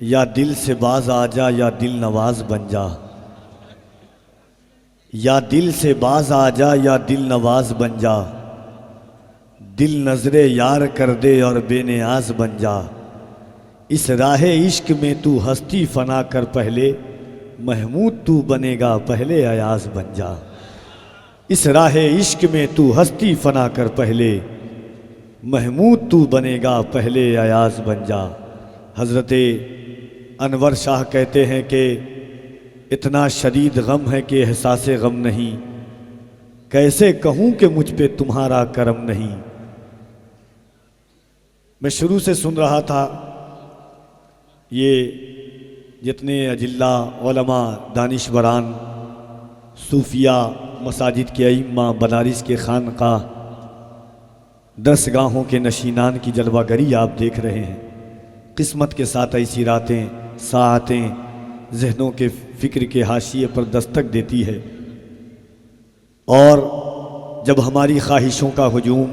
या दिल से बाज आ जा या दिल नवाज बन जा, या दिल से बाज आ जा या दिल नवाज बन जा, दिल नजरे यार कर दे और बेनियाज बन जा। इस राह इश्क में तू हस्ती फना कर पहले, महमूद तू बनेगा पहले अयाज बन जा। इस राह इश्क में तू हस्ती फना कर पहले, महमूद तू बनेगा पहले अयाज बन जा। हज़रत अनवर शाह कहते हैं कि इतना शदीद गम है कि एहसास गम नहीं, कैसे कहूँ कि मुझ पे तुम्हारा करम नहीं। मैं शुरू से सुन रहा था ये जितने अजिल्ला उलमा दानिशवरान सूफिया मसाजिद के अइम्मा बनारस के खानका दरसगाहों के नशीनान की जलवागरी आप देख रहे हैं। किस्मत के साथ ऐसी रातें साआतें जहनों के फ़िक्र के हाशिए पर दस्तक देती है, और जब हमारी ख्वाहिशों का हुजूम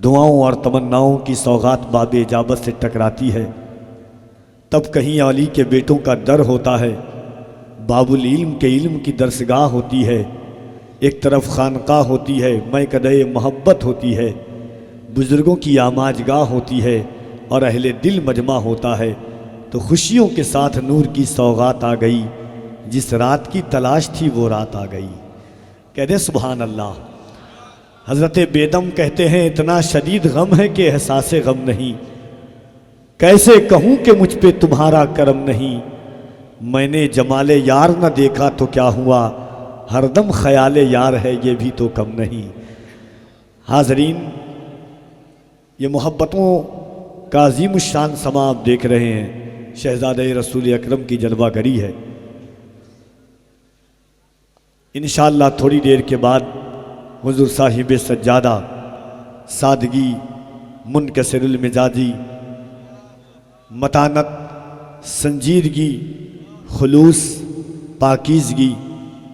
दुआओं और तमन्नाओं की सौगात बाब इजाबत से टकराती है, तब कहीं अली के बेटों का दर होता है, बाबुल इल्म के इल्म की दरसगाह होती है, एक तरफ खानका होती है, मैकदे मोहब्बत होती है, बुज़ुर्गों की आमाजगाह होती है और अहले दिल मजमा होता है। तो खुशियों के साथ नूर की सौगात आ गई, जिस रात की तलाश थी वो रात आ गई। कहते सुभान अल्लाह। हज़रत बेदम कहते हैं इतना शदीद गम है कि एहसास गम नहीं, कैसे कहूँ कि मुझ पे तुम्हारा करम नहीं। मैंने जमाले यार न देखा तो क्या हुआ, हरदम ख्याले यार है ये भी तो कम नहीं। हाज़रीन, ये मोहब्बतों का अज़ीम शान समा आप देख रहे हैं, शहज़ादे रसूल अकरम की जलवागरी है। इंशाअल्लाह थोड़ी देर के बाद हुज़ूर साहिब सज्जादा, सादगी, मुनकसिरुल मिजाजी, मतानत, संजीदगी, खुलूस, पाकीज़गी,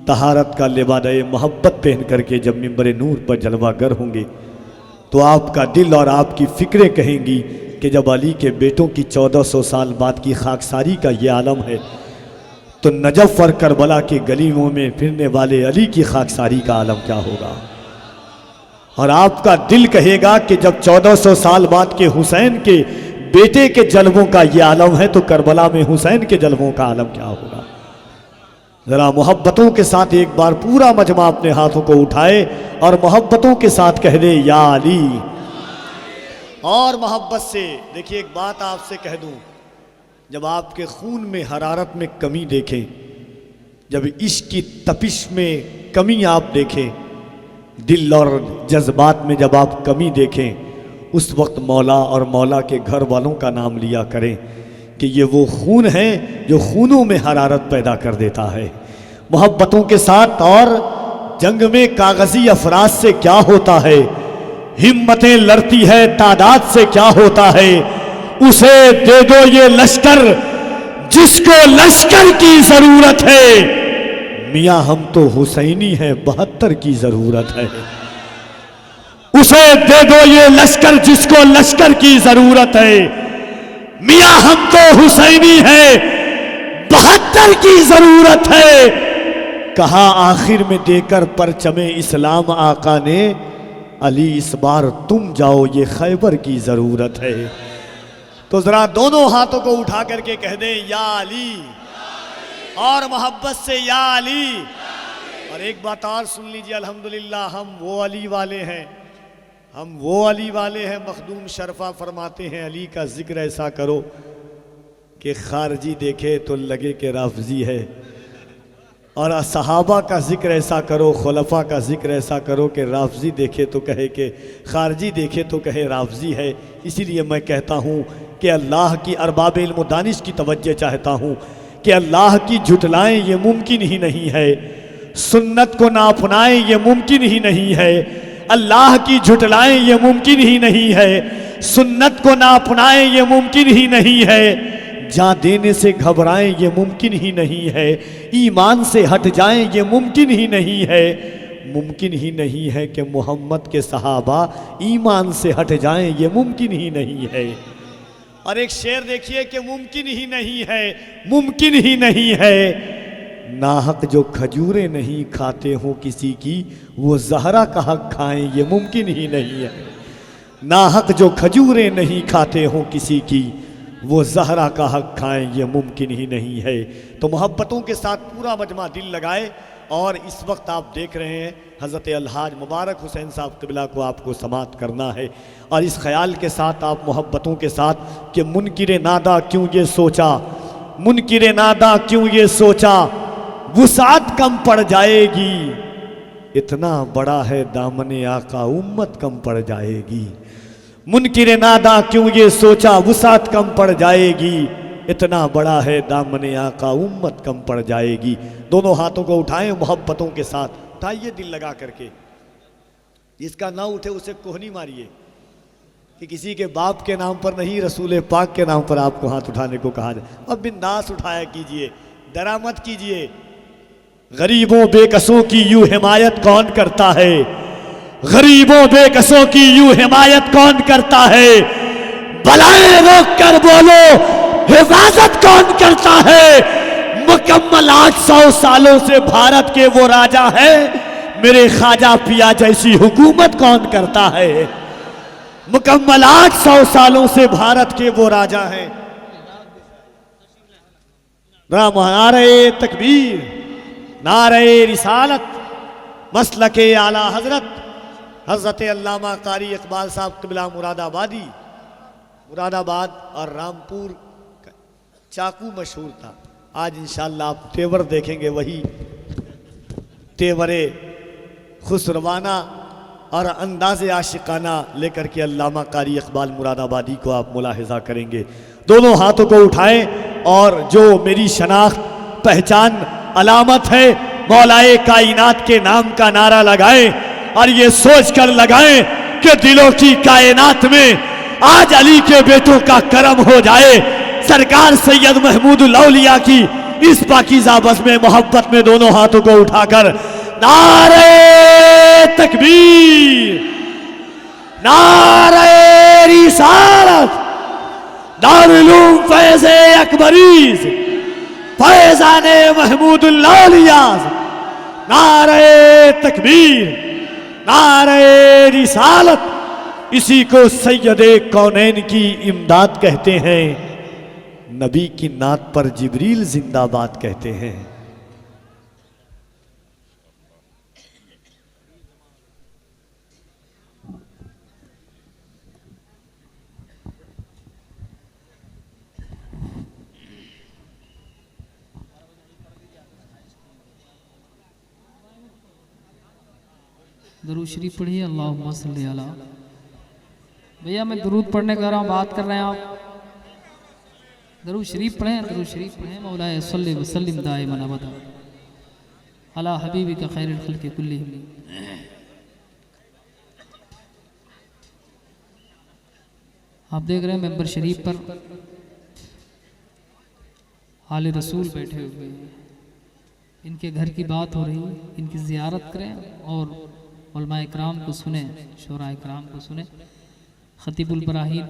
तहारत का लिबादे मोहब्बत पहन करके जब मिंबर नूर पर जलवागर होंगे तो आपका दिल और आपकी फ़िक्रें कहेंगी कि जब अली के बेटों की 1400 साल बाद की खाकसारी का ये आलम है, तो नजफ़ और करबला के गलियों में फिरने वाले अली की खाकसारी का आलम क्या होगा। और आपका दिल कहेगा कि जब 1400 साल बाद के हुसैन के बेटे के जलवों का ये आलम है, तो करबला में हुसैन के जलवों का आलम क्या होगा। ज़रा मोहब्बतों के साथ एक बार पूरा मजमा अपने हाथों को उठाए और मोहब्बतों के साथ कह दे या अली। और मोहब्बत से देखिए, एक बात आपसे कह दूं, जब आपके खून में हरारत में कमी देखें, जब इश्क की तपिश में कमी आप देखें, दिल और जज्बात में जब आप कमी देखें, उस वक्त मौला और मौला के घर वालों का नाम लिया करें कि ये वो खून है जो खूनों में हरारत पैदा कर देता है। मोहब्बतों के साथ और जंग में कागजी अफराज से क्या होता है, हिम्मतें लड़ती है तादाद से क्या होता है। उसे दे दो ये लश्कर जिसको लश्कर की जरूरत है, मियाँ हम तो हुसैनी है 72 की जरूरत है। उसे दे दो ये लश्कर जिसको लश्कर की जरूरत है, मियाँ हम तो हुसैनी है 72 की जरूरत है। कहा आखिर में देकर परचमे इस्लाम आका ने, अली इस बार तुम जाओ ये खैबर की जरूरत है। तो जरा दोनों हाथों को उठा करके कह दें या अली, और मोहब्बत से या अली। और एक बात और सुन लीजिए, अल्हम्दुलिल्लाह हम वो अली वाले हैं, हम वो अली वाले हैं। मखदूम शरफा फरमाते हैं अली का जिक्र ऐसा करो कि खारजी देखे तो लगे कि राफजी है, और सहाबा का जिक्र ऐसा करो, खुलफा का जिक्र ऐसा करो कि राफजी देखे तो कहे कि खारजी देखे तो कहे राफजी है। इसीलिए मैं कहता हूँ कि अल्लाह की अरबाब इल्म दानिश की तवज्जो चाहता हूँ कि अल्लाह की झुटलाएँ ये मुमकिन ही नहीं है, सुन्नत को ना अपनाएं ये मुमकिन ही नहीं है। अल्लाह की झुटलाएं ये मुमकिन ही नहीं है, सुन्नत को ना अपनाएं ये मुमकिन ही नहीं है। जा देने से घबराएं ये मुमकिन ही नहीं है, ईमान से हट जाएं ये मुमकिन ही नहीं है। मुमकिन ही नहीं है कि मोहम्मद के सहाबा ईमान से हट जाएं, ये मुमकिन ही नहीं है। और एक शेर देखिए कि मुमकिन ही नहीं है, मुमकिन ही नहीं है, नाहक जो खजूरें नहीं खाते हो किसी की, वो ज़हरा का हक खाएं, ये मुमकिन ही नहीं है। नाहक जो खजूरें नहीं खाते हो किसी की, वो ज़हरा का हक खाएं, ये मुमकिन ही नहीं है। तो मोहब्बतों के साथ पूरा मजमा दिल लगाए। और इस वक्त आप देख रहे हैं हज़रत अलहाज मुबारक हुसैन साहब क़िबला को आपको समात करना है, और इस ख्याल के साथ आप मोहब्बतों के साथ कि मुनकिर नादा क्यों ये सोचा, मुनकिर नादा क्यों ये सोचा, वुसात कम पड़ जाएगी, इतना बड़ा है दामने आका उम्मत कम पड़ जाएगी। मुनकिर नादा क्यों ये सोचा, वुसात कम पड़ जाएगी, इतना बड़ा है दामने आका उम्मत कम पड़ जाएगी। दोनों हाथों को उठाएं मोहब्बतों के साथ, उठाइए दिल लगा करके। जिसका ना उठे उसे कोहनी मारिए कि किसी के बाप के नाम पर नहीं, रसूल पाक के नाम पर आपको हाथ उठाने को कहा जाए। अब बिंदास उठाया कीजिए, डरा मत कीजिए। गरीबों बेकसों की यूं हिमायत कौन करता है, गरीबों बेकसों की यूं हिमायत कौन करता है, बलाएं रोक कर बोलो हिफाजत कौन करता है। मुकम्मल 800 सालों से भारत के वो राजा है, मेरे ख्वाजा पिया जैसी हुकूमत कौन करता है। मुकम्मल 800 सालों से भारत के वो राजा हैं। नारे तकबीर, नारे रिसालत, मसलके आला हजरत हजरत अल्लामा कारी इकबाल साहब क़िबला मुरादाबादी। मुरादाबाद और रामपुर चाकू मशहूर था। आज इंशाअल्लाह आप तेवर देखेंगे, वही तेवरे खुसरवाना और अंदाज़े आशिकाना लेकर के अल्लामा कारी इकबाल मुरादाबादी को आप मुलाहिज़ा करेंगे। दोनों हाथों को उठाएं और जो मेरी शनाख्त पहचान अलामत है मौलाए कायनात के नाम का नारा लगाएं, और ये सोच कर लगाएं कि दिलों की कायनात में आज अली के बेटों का करम हो जाए। सरकार सैयद महमूदुल औलिया की इस पाकीज़ा बज़ में मोहब्बत में दोनों हाथों को उठाकर नारे तकबीर, नारे रिसालत, दारुल उलूम फैज़े अकबरीज, फैज़ाने महमूदुल औलिया, नारे तकबीर, नारे रिसालत। इसी को सैयदे कौनैन की इमदाद कहते हैं, नबी की नात पर जिब्रील जिंदाबाद कहते हैं। दरूद शरीफ पढ़िए, अल्लाहुम्मा सल्ली अला। भैया मैं दरूद पढ़ने कर रहा हूँ, बात कर रहे हैं आप। दरूद शरीफ पढ़ें, दरूद शरीफ पढ़ें। मौलाए सल्ली व सल्लिम दाइमन अबदा अला हबीबिका खैरुल खल्क़ि कुल्लिहिम। आप देख रहे हैं मेंबर शरीफ पर आले रसूल बैठे हुए हैं। इनके घर की बात हो रही है, इनकी ज़ियारत करें और उलमाए इकराम को सुने, शोरा इकराम को सुने। खतीबुल बराहीन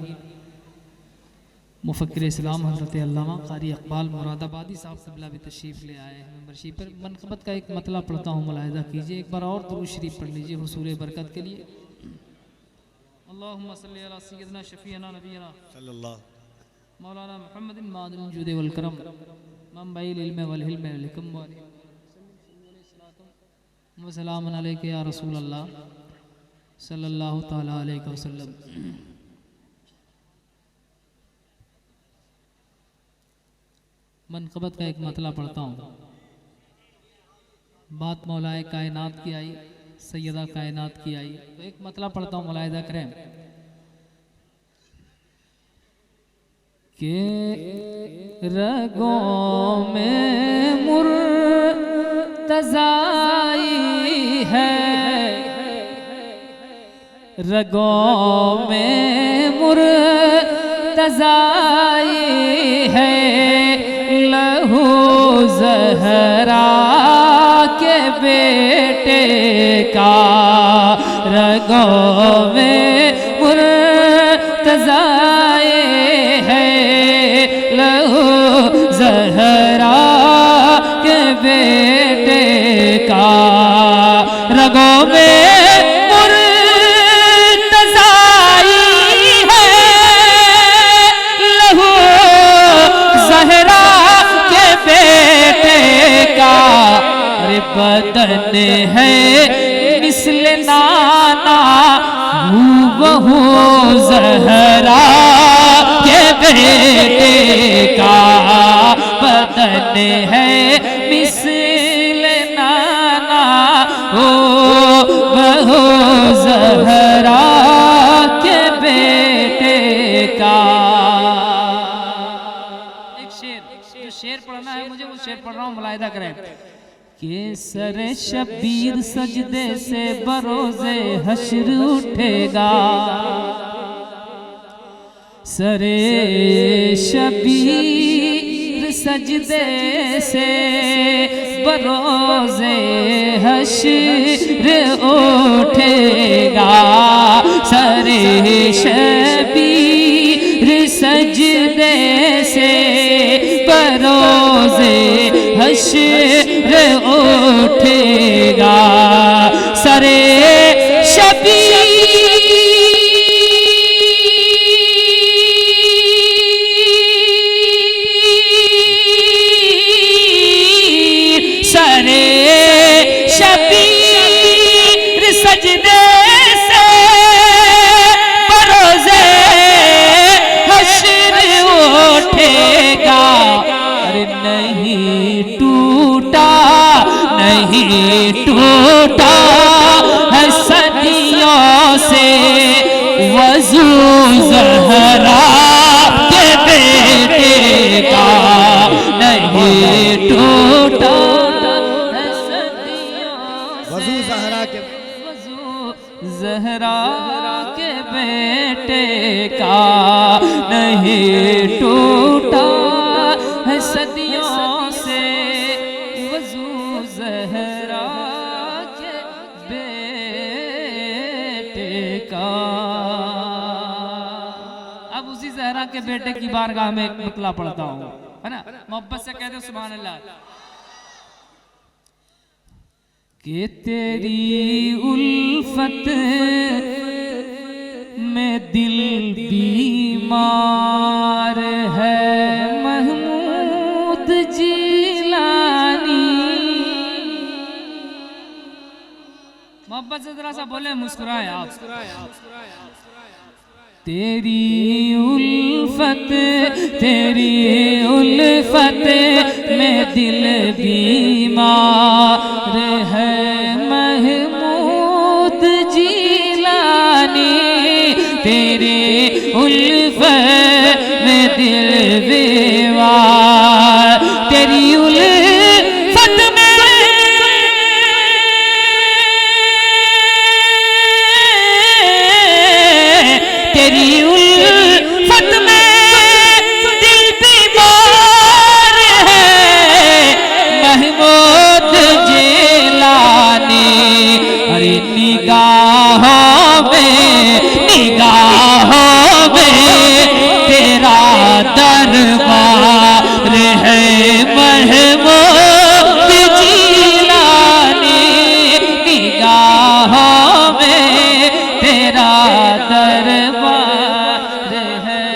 मुफक्किर इस्लाम हज़रत अल्लामा कारी इकबाल मुरादाबादी साहब क़िबला भी तशरीफ़ ले आए हैं मेंबरशिप पर। मनक़बत का एक मतला पढ़ता हूँ, मुलाहिज़ा कीजिए। एक बार और दुरूद शरीफ पढ़ लीजिए हुसूल बरकत के लिए। अल्लाहुम्मा सल्ली अला सय्यदना शफ़ीअना नबीना सल्लल्लाहु मौलाना मुहम्मदिन मादिल जुद वल करम मंबइल इल्म वल हिल्म वल हिकम व सलामुन अलैका या रसूल अल्लाह सल्लल्लाहु तआला अलैहि वसल्लम। मनक़बत का एक मतला पढ़ता हूँ। बात मौलाए कायनात की आई, सैयदा कायनात की आई, तो एक मतला पढ़ता हूँ, मुलाहिज़ा करें कि रगों में मुर्तज़ाई है, रगों में मुर्तज़ाई है, लहू ज़हरा के बेटे का रगों में मुर्तज़ाए है, रगों में मुर्तज़ाई है, लहू ज़हरा के बेटे का अरे बदन है मिसल नाना हूबहू ज़हरा के बेटे का बदन है मिसल नाना हूबहू ज़हरा के बेटे का। एक शेर, जो शेर पढ़ना है मुझे वो शेर पढ़ रहा हूँ, मुलाहिदा करें। केसर शबीर सजदे से बरोज़े हश्र उठेगा, सरे शबीर सजदे से बरोज़े हश्र उठेगा, सरे शबीर सजदे से बरोज़े हश्र उठेगा, सरे शबीर सरे शबीर सजदे से बरोज़े हश्र उठेगा, अरे नहीं टूटा है सदियों से वज़ू ज़हरा के बेटे का, नहीं टूटा है सदियों वज़ू ज़हरा के वज़ू ज़हरा के बेटे का, नहीं टूटा है सदियों से वज़ू ज़हरा के बेटे का। अब उसी ज़हरा के बेटे की बारगाह में एक मतला पढ़ता हूँ, है ना, मोहब्बत से कह दो सुभान अल्लाह। कि तेरी उल्फत में दिल बीमार है महमूद जिलानी। मोहब्बत से जरा सा बोले, मुस्कुराए आप। तेरी उल्फत में दिल बीमार है महमूद जिलानी, तेरी उल्फत में दिल बीमार, तेरी उल्फत में तेरी उल्फत में दिल बीमार है महमूद जिलानी। अरे निगाहों में तेरा दरबार है महमूद जिलानी, निगाहों में तेरा दरबार है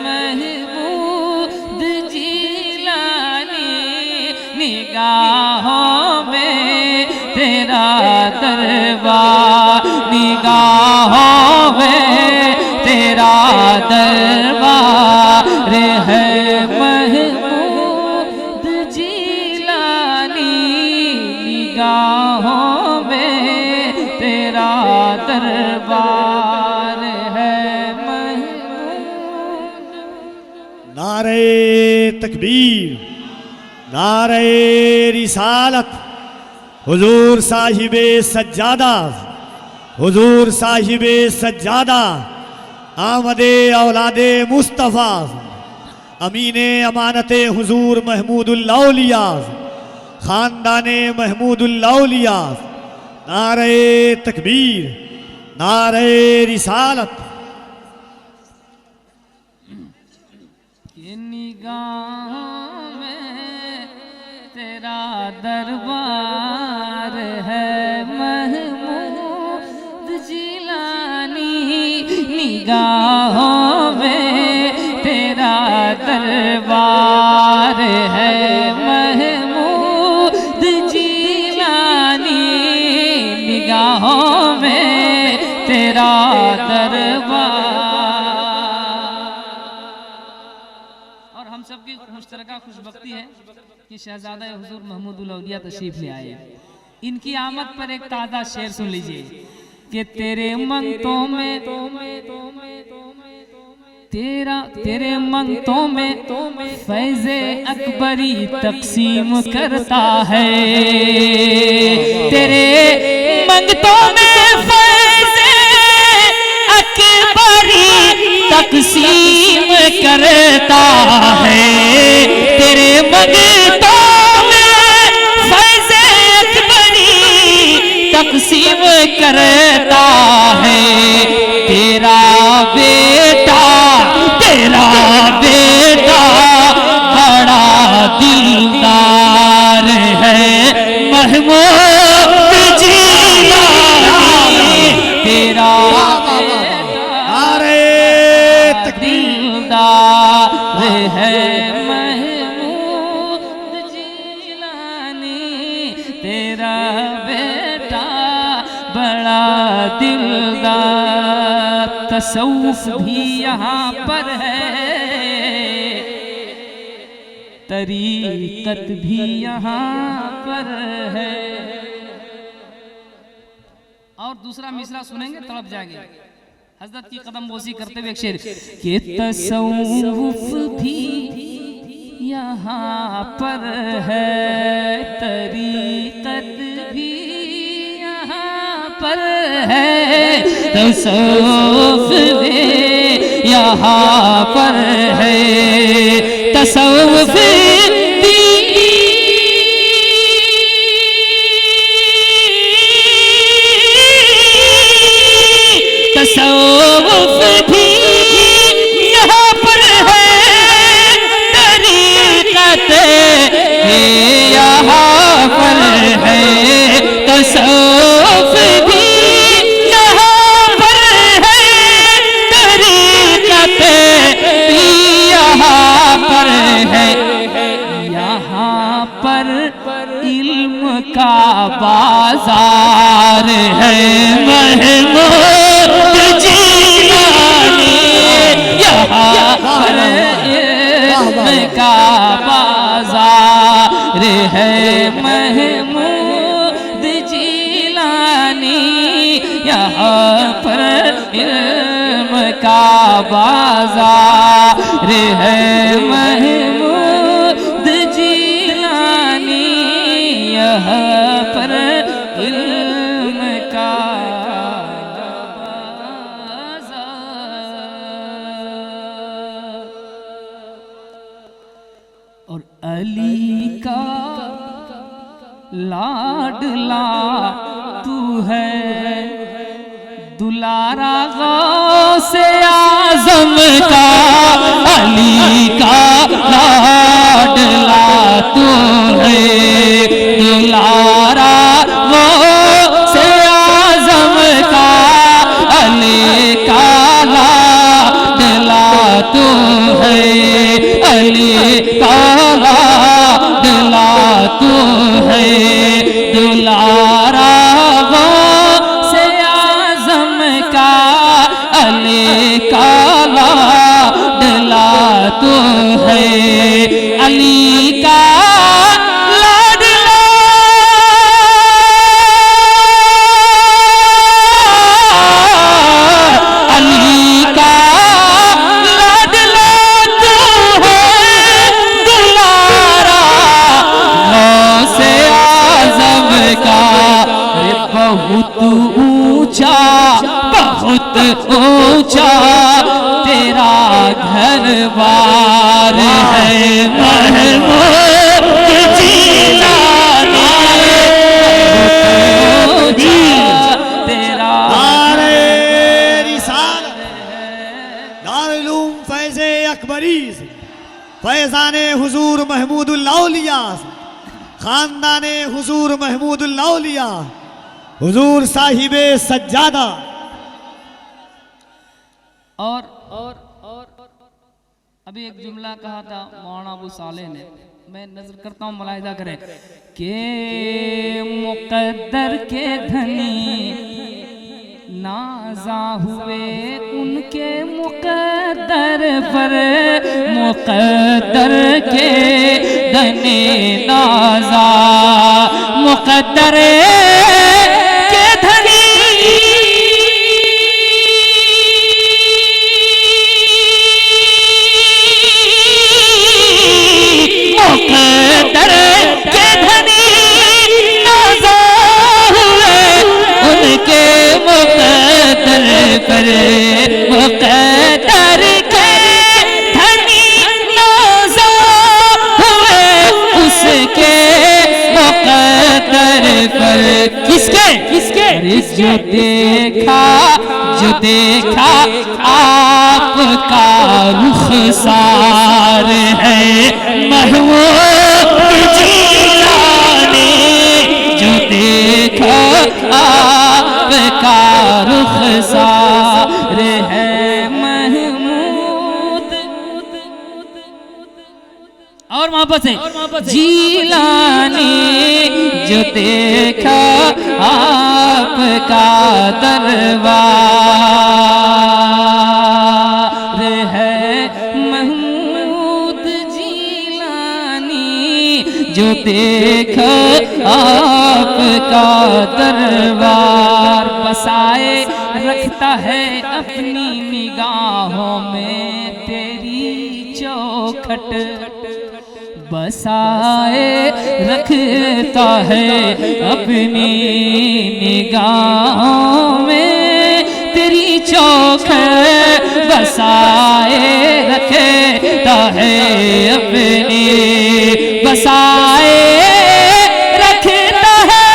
महमूद जिलानी, निगाहों में तेरा दरबार, निगाहों में तेरा दरबार है महमूद जिलानी, निगाहों में तेरा दरबार है महमूद। नारे तकबीर, नारे रिसालत, हुजूर साहिबे सज्जादा, हुजूर साहिबे सज्जादा, आमदे औलादे मुस्तफ़ा, अमीने अमानते हुजूर महमूदुल औलिया, खानदाने महमूदुल औलिया। नारे तकबीर, नारे रिसालत। ये निगाहों में तेरा दरबार है महमूद निगाहों में तेरा दरबार है महमूद जीलानी, निगाहों में तेरा दरबार। और हम सबकी मुश्तरका खुशबख्ती है कि शहजादा हुजूर महमूदुल औलिया तशरीफ ले आए। इनकी आमद पर एक ताज़ा शेर सुन लीजिए कि तेरे मंगतों में तेरे मंगतों में फैज़े अकबरी तकसीम करता है, तेरे मंगतों में फैज़े अकबरी तकसीम करता है, तेरे मंगतों में फैज़े अकबरी तकसीम करता है। तेरा बेटा बड़ा दिलदार है महमूद जीलानी, तेरा दिलदार है महमूद जीलानी, तेरा बेटा बड़ा दिलदार। तसव्वुफ भी यहाँ पर है, तरीक़त भी यहाँ पर है। और दूसरा मिसरा सुनेंगे तड़प जाएंगे। हजरत की कदम बोसी करते हुए एक शेर कि तसव्वुफ भी यहाँ पर है, तरीक़त भी यहाँ पर है, तसव्वुफ भी यहाँ पर है, तसव्वुफ भी तसव्वुफ भी यहाँ पर है, तरीक़त यहाँ पर है, तसव्वुफ भी यहाँ पर है, तरीक़त यहाँ पर है। यहाँ पर इल्म का बाजार है महमूद जीलानी, यहाँ पर इल्म का बाजार है महमूद जीलानी, यहाँ पर इल्म का बाजार है महमूद जीलानी, यहाँ पर इल्म का और अली का लाडला तू है, दुलारा गौसे आज़म का, अली का लाडला तू है, दुलारा गौसे आज़म का, अली का लाडला तू है, अली का लाडला तू है, दुलारा गौसे आज़म का, अली का लाडला तू है, अली का लाडला, अली का लाडला तू है, दुलारा गौसे आज़म का। बहुत ऊंचा बहुत ऊंचा तेरा घर बार है महमूद जीलानी, तेरा दारुल उलूम फैज़े अकबरी से, फैज़ाने हुजूर महमूदुल औलिया, खानदाने हुजूर महमूदुल औलिया, हुजूर साहिबे सज्जादा और अभी एक जुमला कहा था मौलाना अबू साले ने, मैं नजर करता हूँ, मुलाहिजा करें के मुकद्दर के धनी नाजा हुए उनके मुकद्दर पर, मुकद्दर के धनी नाजा, मुकद्दर के धनी पर, मुकद्दर के धनी नाज़ा हुए उसके मुकद्दर पर। किसके जो देखा आपका रुखसार है महमूद जीलानी, जो देखा आपका रुखसार है महमूद। और वापस है जीलानी, जो देखा आपका दरबार है महमूद जीलानी, जो देखा आपका दरबार। बसाए रखता है अपनी निगाहों में तेरी चौखट, बसाए रखता है अपनी निगाहों में तेरी चौखट, बसाए रखता है अपनी, बसाए रखता है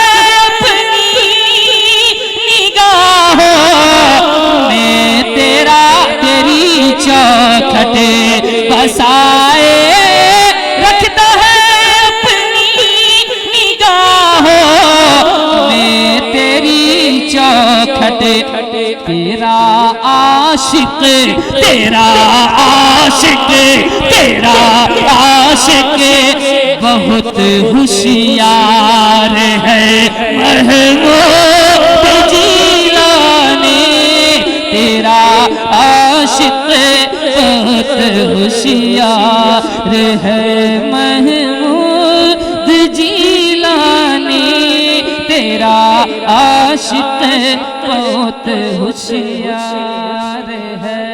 अपनी निगाहों में तेरी चौखट, बसाए रखता है अपनी निगाहों में तेरी चौखट। तेरा आशिक तेरा आशिक तेरा आशिक बहुत होशियार है महमूद जीलानी, तेरा आशिक बहुत होशियार है महमूद जीलानी, तेरा आशिक बहुत होशियार है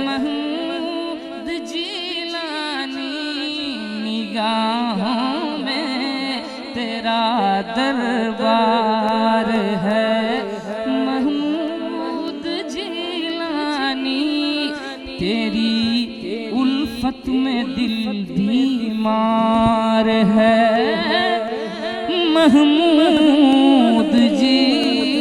महमूद जीलानी, निगाहों में तेरा दरबार है महमूद जीलानी, तेरी उल्फत में दिल बीमार है महमूद जीलानी।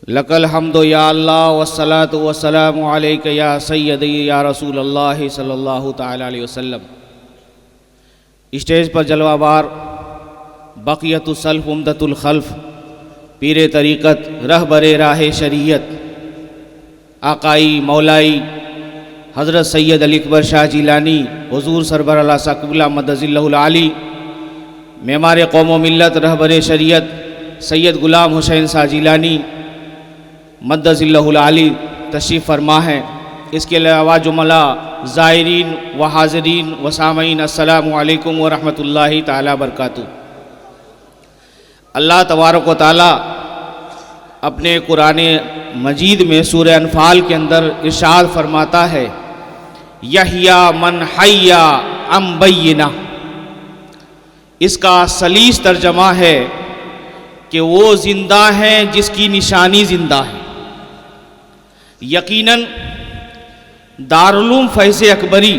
लकल हम्दो या अल्लाह वस्सलातु वस्सलामु अलैका या सय्यदी या रसूल अल्लाह सल्लल्लाहु तआला अलैहि वसल्लम। स्टेज पर जलवाबार बक़ियतुल सल्फ़ उम्दतुल खल्फ़ पीर तरीक़त रहबरे राह शरीयत आकाई मौलाई हज़रत सैयद अली अकबर शाह जिलानी हुज़ूर सरबर अला सक़िबुल्लाह मदज़िल्लहुल आली, मेमार कौम व मिल्लत रहबरे शरीयत सैयद ग़ुलाम हुसैन शाह जिलानी मदज़िल्लहुल आली तशरीफ़ फरमा है। इसके अलावा जुमला ज़ायरीन व हाज़रीन व सामईन अस्सलामु अलैकुम व रहमतुल्लाहि ताला बरकातुहू। अल्लाह तबारक व तआला अपने कुरान मजीद में सूरह अनफ़ाल के अंदर इरशाद फरमाता है, यहिया मन हय्या अम बय्यिना। इसका सलीस तर्जमा है कि वो ज़िंदा हैं जिसकी निशानी ज़िंदा है। यकीनन दारुल फैज़ अकबरी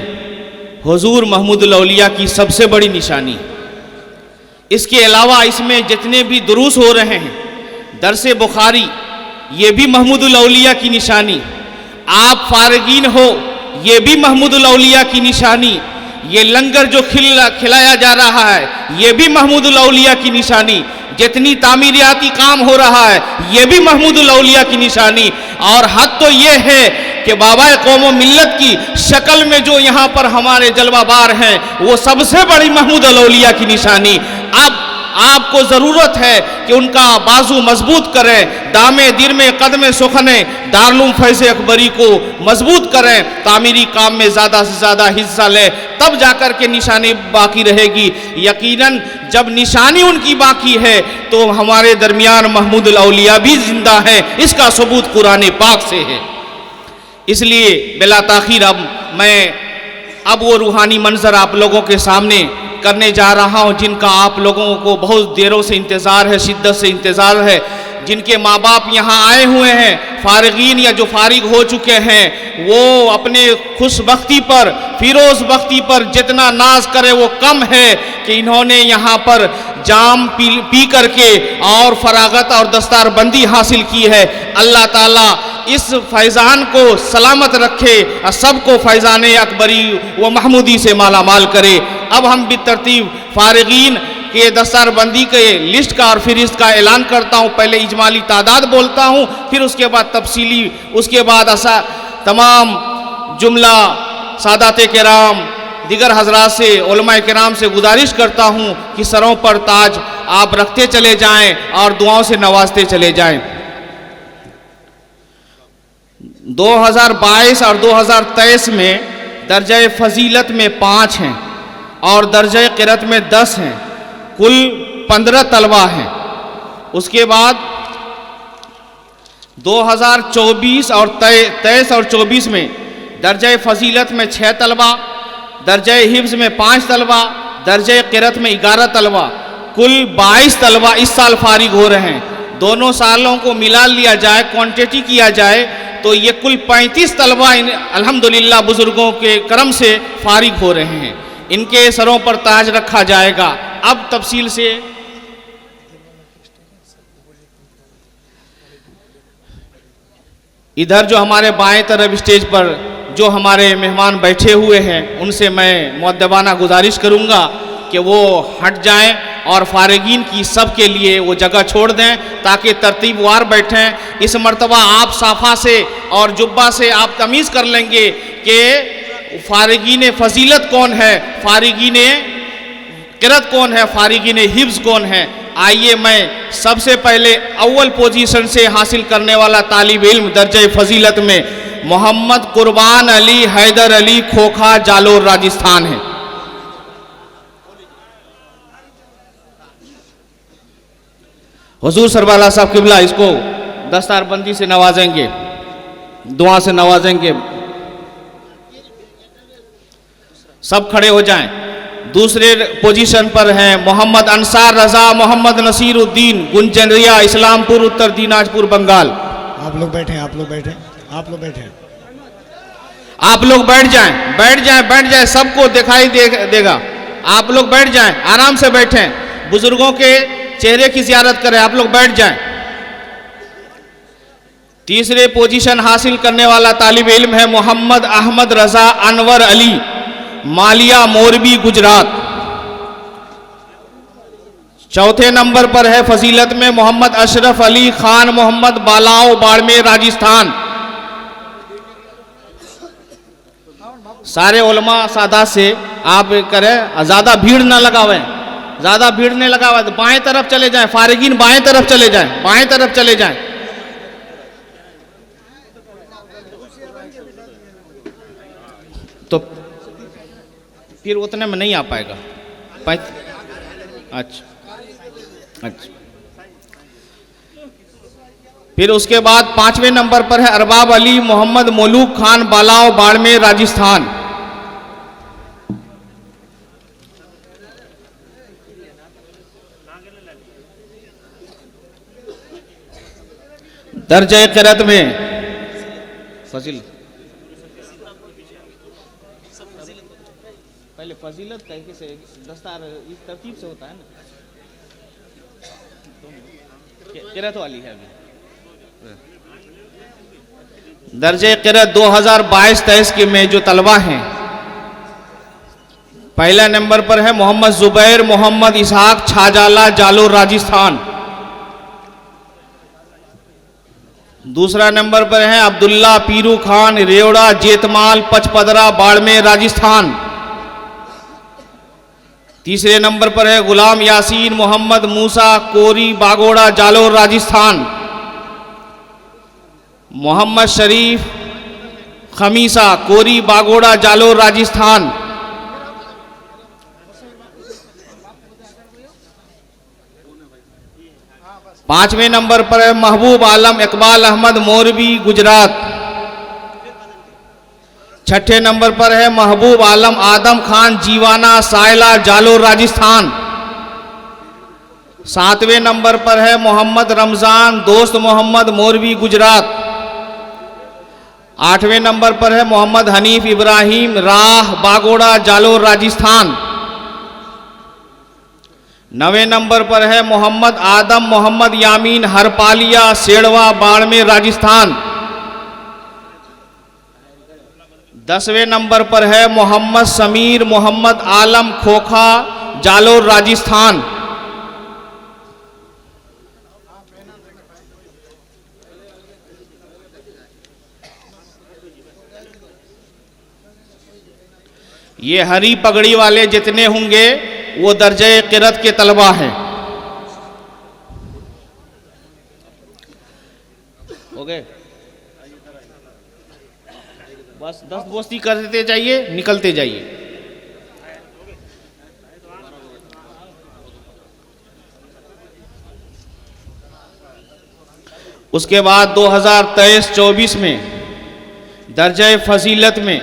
हुज़ूर महमूदुल औलिया की सबसे बड़ी निशानी। इसके अलावा इसमें जितने भी दुरूस हो रहे हैं दरसे बुखारी, ये भी महमूदुल औलिया की निशानी। आप फारगीन हो, ये भी महमूदुल औलिया की निशानी। ये लंगर जो खिलाया जा रहा है, ये भी महमूदुल औलिया की निशानी। जितनी तामीरियाती काम हो रहा है, ये भी महमूदुल औलिया की निशानी। और हद तो ये है कि बाबा कौम मिल्लत की शक्ल में जो यहाँ पर हमारे जलवाबार हैं, वो सबसे बड़ी महमूदुल औलिया की निशानी। अब आपको ज़रूरत है कि उनका बाजू मजबूत करें, दामे दिरमे कदमे सुखने दारुल फैज़ अकबरी को मजबूत करें, तामीरी काम में ज़्यादा से ज़्यादा हिस्सा लें, तब जाकर के निशानी बाकी रहेगी। यकीनन जब निशानी उनकी बाकी है तो हमारे दरमियान महमूदुल औलिया भी जिंदा है, इसका सबूत कुरान पाक से है। इसलिए बिला ताखीर अब वो रूहानी मंजर आप लोगों के सामने करने जा रहा हूँ, जिनका आप लोगों को बहुत देरों से इंतज़ार है, शिद्दत से इंतज़ार है। जिनके माँ बाप यहाँ आए हुए हैं, फारगीन या जो फारिग हो चुके हैं, वो अपने खुशबख्ती पर, फिरोज़ बख्ती पर जितना नाज करे वो कम है कि इन्होंने यहाँ पर जाम पी करके और फरागत और दस्तारबंदी हासिल की है। अल्लाह ताला इस फैज़ान को सलामत रखे और सबको फैज़ान अकबरी व महमूदी से माला माल करे। अब हम बितरतीब फारगीन के दस्तारबंदी के लिस्ट का और फिरिस्त का ऐलान करता हूँ। पहले इजमाली तादाद बोलता हूँ, फिर उसके बाद तफसीली, उसके बाद तमाम जुमला सादात किराम दिगर हजरात से, उलमाए किराम से गुजारिश करता हूँ कि सरों पर ताज आप रखते चले जाएं और दुआओं से नवाजते चले जाएं। 2022 और 2023 में दर्जा फजीलत में 5 हैं और दर्जा क़िरत में 10 हैं, कुल 15 तलबा हैं। उसके बाद 2024 और 23 और 24 में दर्जा फजीलत में 6 तलबा, दर्जा हिफ्ज़ में 5 तलबा, दर्जा क़िरत में 11 तलबा, कुल 22 तलबा इस साल फारिग हो रहे हैं। दोनों सालों को मिला लिया जाए, क्वांटिटी किया जाए तो ये कुल 35 तलबा अल्हम्दुलिल्लाह बुजुर्गों के करम से फारिग हो रहे हैं। इनके सरों पर ताज रखा जाएगा। अब तफसील से इधर जो हमारे बाएं तरफ स्टेज पर जो हमारे मेहमान बैठे हुए हैं, उनसे मैं मुअद्दबाना गुजारिश करूंगा कि वो हट जाएं और फारगीन की सब के लिए वो जगह छोड़ दें ताकि तरतीबवार बैठें। इस मर्तबा आप साफ़ा से और जुब्बा से आप तमीज़ कर लेंगे कि फारगीन फजीलत कौन है, फारगीन क़िरत कौन है, फारगीन हिफ्ज़ कौन है। आइए मैं सबसे पहले अव्वल पोजीशन से हासिल करने वाला तालिब इल्म दर्जे फजीलत में मोहम्मद कुर्बान अली हैदर अली खोखा जालोर राजस्थान है। हुजूर सरवाला साहब किबला इसको दस्तारबंदी से नवाजेंगे, दुआ से नवाजेंगे। सब खड़े हो जाएं। दूसरे पोजीशन पर हैं मोहम्मद अंसार रजा मोहम्मद नसीरुद्दीन गुंजरिया इस्लामपुर उत्तर दिनाजपुर बंगाल। आप लोग बैठे, आप लोग बैठे, आप लोग बैठे, आप लोग बैठ जाएं, बैठ जाएं, बैठ जाएं, सबको दिखाई देगा। आप लोग बैठ जाएं, आराम से बैठें, बुजुर्गों के चेहरे की ज़ियारत करें। आप लोग बैठ जाएं। तीसरे पोजीशन हासिल करने वाला तालिब इल्म है मोहम्मद अहमद रजा अनवर अली मालिया मोरबी गुजरात। चौथे नंबर पर है फजीलत में मोहम्मद अशरफ अली खान मोहम्मद बालाओ बाड़मेर राजस्थान। सारे उलमा सादा से आप करें, ज़्यादा भीड़ ना लगावें, ज़्यादा भीड़ नहीं लगावें। तो बाएं तरफ चले जाएं, फारगीन बाएं तरफ चले जाएं, बाएं तरफ चले जाएं। तो फिर उतने में नहीं आ पाएगा। अच्छा अच्छा। फिर उसके बाद 5वें नंबर पर है अरबाब अली मोहम्मद मोलूक खान बालाओ बाड़मेर राजस्थान। दर्जे क़िरत में फजील पहले फजीलत कैसे दस्तार इस तरतीब से होता है ना। किरत वाली है अभी। दर्जे किरत 2022-23 के में जो तलबा हैं, पहला नंबर पर है मोहम्मद जुबैर मोहम्मद इसहाक छाजाला जालोर राजस्थान। दूसरा नंबर पर है अब्दुल्ला पीरू खान रेवड़ा जेतमाल पचपदरा बाड़मेर राजस्थान। तीसरे नंबर पर है गुलाम यासीन मोहम्मद मूसा कोरी बागोड़ा जालोर राजस्थान। मोहम्मद शरीफ खमीसा कोरी बागोड़ा जालोर राजस्थान। पांचवें नंबर पर है महबूब आलम इकबाल अहमद मोरबी गुजरात। छठे नंबर पर है महबूब आलम आदम खान जीवाना सायला जालोर राजस्थान। सातवें नंबर पर है मोहम्मद रमजान दोस्त मोहम्मद मोरबी गुजरात। आठवें नंबर पर है मोहम्मद हनीफ इब्राहिम राह बागोड़ा जालोर राजस्थान। नवें नंबर पर है मोहम्मद आदम मोहम्मद यामीन हरपालिया सेड़वा बाड़मेर राजस्थान। 10वें नंबर पर है मोहम्मद समीर मोहम्मद आलम खोखा जालोर राजस्थान। ये हरी पगड़ी वाले जितने होंगे वो दर्जे किरत के तलबा हैं। हो गए, बस 10 दोस्ती करते जाइए निकलते जाइए। उसके बाद 2023-24 में दर्जे फजीलत में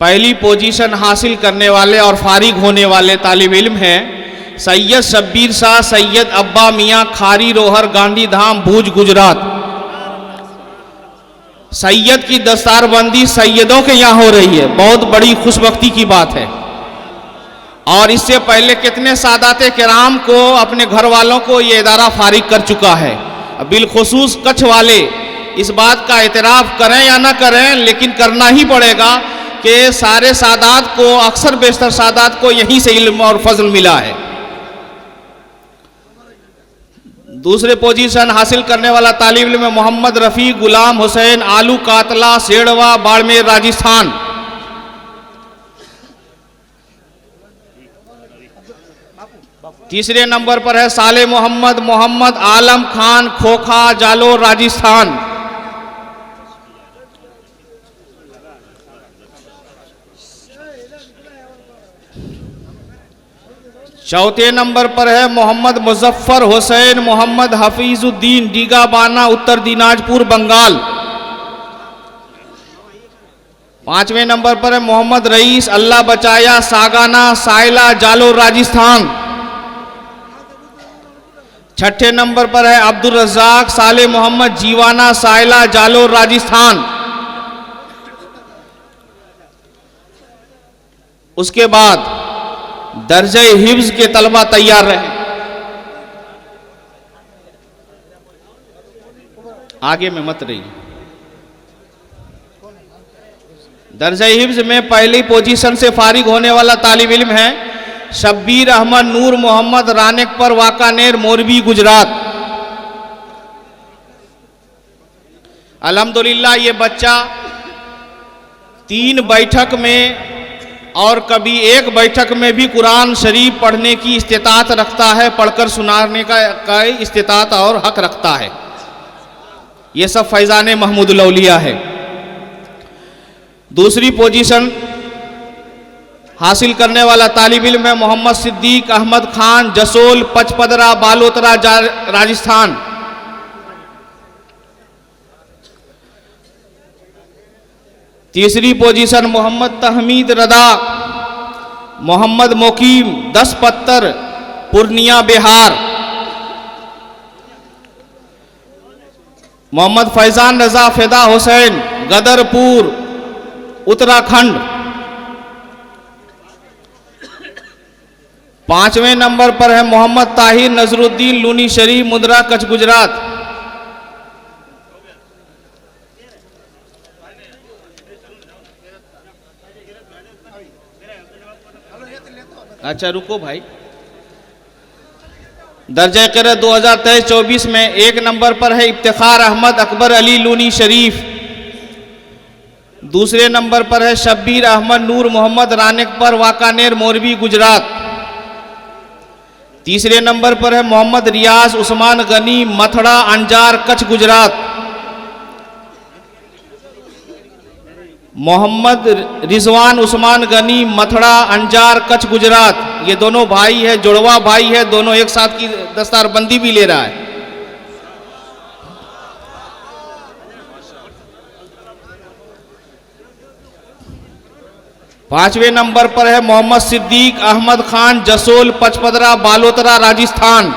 पहली पोजीशन हासिल करने वाले और फारिग होने वाले तालिब इल्म हैं सैयद शब्बीर शाह सैयद अब्बा मियाँ खारी रोहर गांधीधाम भूज गुजरात। सैयद की दस्तारबंदी सैयदों के यहाँ हो रही है, बहुत बड़ी खुशबख्ती की बात है। और इससे पहले कितने सादाते किराम को अपने घर वालों को ये इदारा फारिग कर चुका है। बिलखुसूस कच्छ वाले इस बात का एतराफ़ करें या ना करें, लेकिन करना ही पड़ेगा कि सारे सादात को अक्सर बेशतर सादात को यहीं से इल्म और फजल मिला है। दूसरे पोजीशन हासिल करने वाला तालिब इल्म मोहम्मद रफ़ी गुलाम हुसैन आलू कातला सेड़वा बाड़मेर राजस्थान। तीसरे नंबर पर है साले मोहम्मद मोहम्मद आलम खान खोखा जालोर राजस्थान। चौथे नंबर पर है मोहम्मद मुजफ्फर हुसैन मोहम्मद हफीजुद्दीन डीगाबाना उत्तर दिनाजपुर बंगाल। पांचवें नंबर पर है मोहम्मद रईस अल्लाह बचाया सागाना सायला जालोर राजस्थान। छठे नंबर पर है अब्दुल रज़ाक साले मोहम्मद जीवाना सायला जालोर राजस्थान। उसके बाद दर्जे हिफ्ज के तलबा तैयार रहे। आगे में मत रही। दर्जे हिफ्ज में पहली पोजीशन से फारिग होने वाला तालिब इल्म है शब्बीर अहमद नूर मोहम्मद रानेकपर वाकानेर मोरबी गुजरात। अल्हम्दुलिल्लाह ये बच्चा 3 बैठक में और कभी एक बैठक में भी कुरान शरीफ पढ़ने की इस्तिताअत रखता है, पढ़कर सुनाने का इस्तिताअत और हक रखता है। ये सब फैज़ान महमूदुल औलिया है। दूसरी पोजीशन हासिल करने वाला तालिब इल्म है मोहम्मद सिद्दीक अहमद खान जसोल पचपदरा बालोतरा राजस्थान। तीसरी पोजीशन मोहम्मद तहमीद रदा मोहम्मद मोकीम 10 पत्तर पूर्णिया बिहार। मोहम्मद फैजान रजा फिदा हुसैन गदरपुर उत्तराखंड। 5वें नंबर पर है मोहम्मद ताहिर नजरुद्दीन लूनी शरीफ मुंद्रा कच्छ गुजरात। अच्छा रुको भाई। दर्जा क़िरात 2023-24 में 1 नंबर पर है इफ्तिखार अहमद अकबर अली लूनी शरीफ। दूसरे नंबर पर है शब्बीर अहमद नूर मोहम्मद रानिकपर वाकानेर मोरबी गुजरात। तीसरे नंबर पर है मोहम्मद रियाज उस्मान गनी मथड़ा अंजार कच्छ गुजरात। मोहम्मद रिजवान उस्मान गनी मथड़ा अंजार कच्छ गुजरात। ये दोनों भाई है, जुड़वा भाई है, दोनों एक साथ की दस्तारबंदी भी ले रहा है। पांचवें नंबर पर है मोहम्मद सिद्दीक अहमद खान जसोल पचपदरा बालोतरा राजस्थान।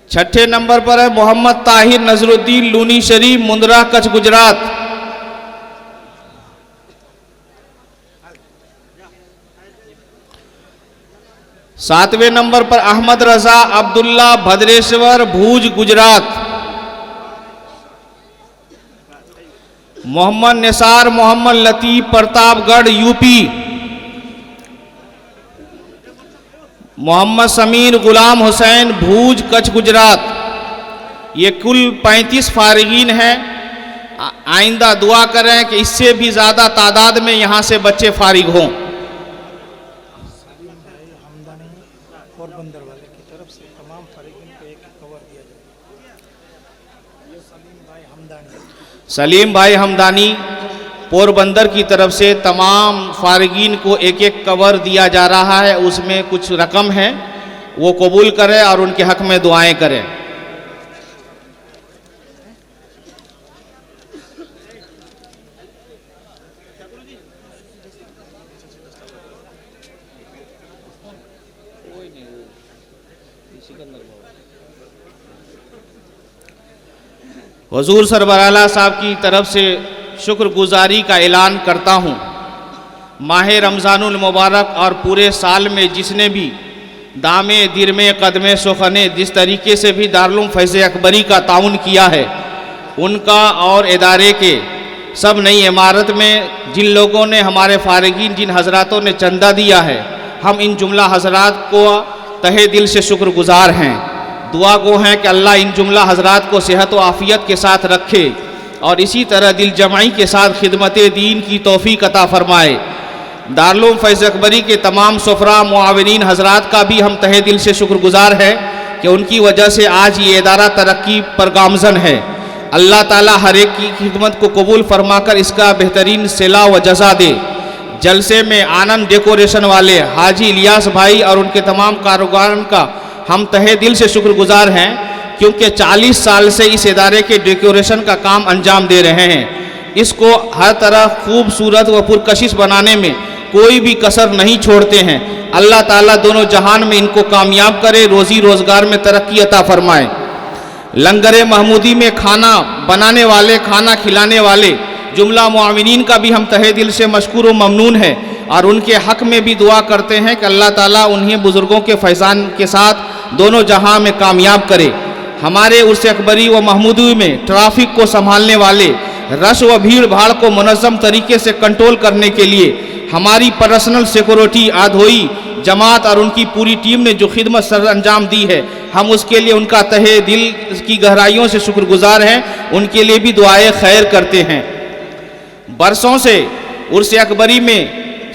छठे नंबर पर है मोहम्मद ताहिर नजरुद्दीन लूनी शरीफ मुंद्रा कच्छ गुजरात। सातवें नंबर पर अहमद रजा अब्दुल्ला भद्रेश्वर भूज गुजरात। मोहम्मद निसार मोहम्मद लतीफ प्रतापगढ़ यूपी। मोहम्मद समीर गुलाम हुसैन भूज कच्छ गुजरात। ये कुल 35 फारिगीन हैं। आइंदा दुआ करें कि इससे भी ज़्यादा तादाद में यहाँ से बच्चे फारिग हों। पोरबंदर वाले की तरफ से तमाम फारिगीन को एक कवर दिया जाएगा। ये सलीम भाई हमदानी पोरबंदर की तरफ से तमाम फारिगीन को एक एक कवर दिया जा रहा है। उसमें कुछ रकम है, वो कबूल करें और उनके हक में दुआएं करें। हुजूर सरबराला साहब की तरफ से शुक्रगुजारी का ऐलान करता हूँ। माह रमज़ानुल मुबारक और पूरे साल में जिसने भी दामे दिरमे कदमे सुखने जिस तरीके से भी दारुल फैज़ अकबरी का ताउन किया है, उनका और इदारे के सब नई इमारत में जिन लोगों ने हमारे फारिगीन जिन हजरातों ने चंदा दिया है, हम इन जुमला हजरात को तहे दिल से शुक्रगुजार हैं। दुआ गो हैं कि अल्लाह इन जुमला हजरात को सेहत व आफ़ियत के साथ रखे और इसी तरह दिल जमाई के साथ खिदमत दीन की तौफीक अता फरमाए। दारुल फैज़ अकबरी के तमाम सुफरा मुआविनीन हजरात का भी हम तहे दिल से शुक्रगुजार है कि उनकी वजह से आज ये इदारा तरक्की पर गामजन है। अल्लाह ताला हर एक की खिदमत को कबूल फरमाकर इसका बेहतरीन सिला व जज़ा दे। जलसे में आनंद डेकोरेशन वाले हाजी इलियास भाई और उनके तमाम कारोबारन का हम तहे दिल से शुक्रगुजार हैं, क्योंकि 40 साल से इस इदारे के डेकोरेशन का काम अंजाम दे रहे हैं। इसको हर तरह खूबसूरत व पुरकशिश बनाने में कोई भी कसर नहीं छोड़ते हैं। अल्लाह ताला दोनों जहान में इनको कामयाब करे, रोज़ी रोज़गार में तरक्की अता फरमाए। लंगर महमूदी में खाना बनाने वाले, खाना खिलाने वाले जुमला मुआविनीन का भी हम तहे दिल से मशकूर व ममनून है और उनके हक़ में भी दुआ करते हैं कि अल्लाह ताला उन्हें बुज़ुर्गों के फैज़ान के साथ दोनों जहां में कामयाब करे। हमारे उर्स अकबरी व महमूदी में ट्रैफिक को संभालने वाले, रश व भीड़ भाड़ को मुनज़्ज़म तरीके से कंट्रोल करने के लिए हमारी पर्सनल सिक्योरिटी आधोई जमात और उनकी पूरी टीम ने जो खिदमत सर अंजाम दी है, हम उसके लिए उनका तहे दिल की गहराइयों से शुक्रगुजार हैं। उनके लिए भी दुआएं खैर करते हैं। बरसों से उर्स अकबरी में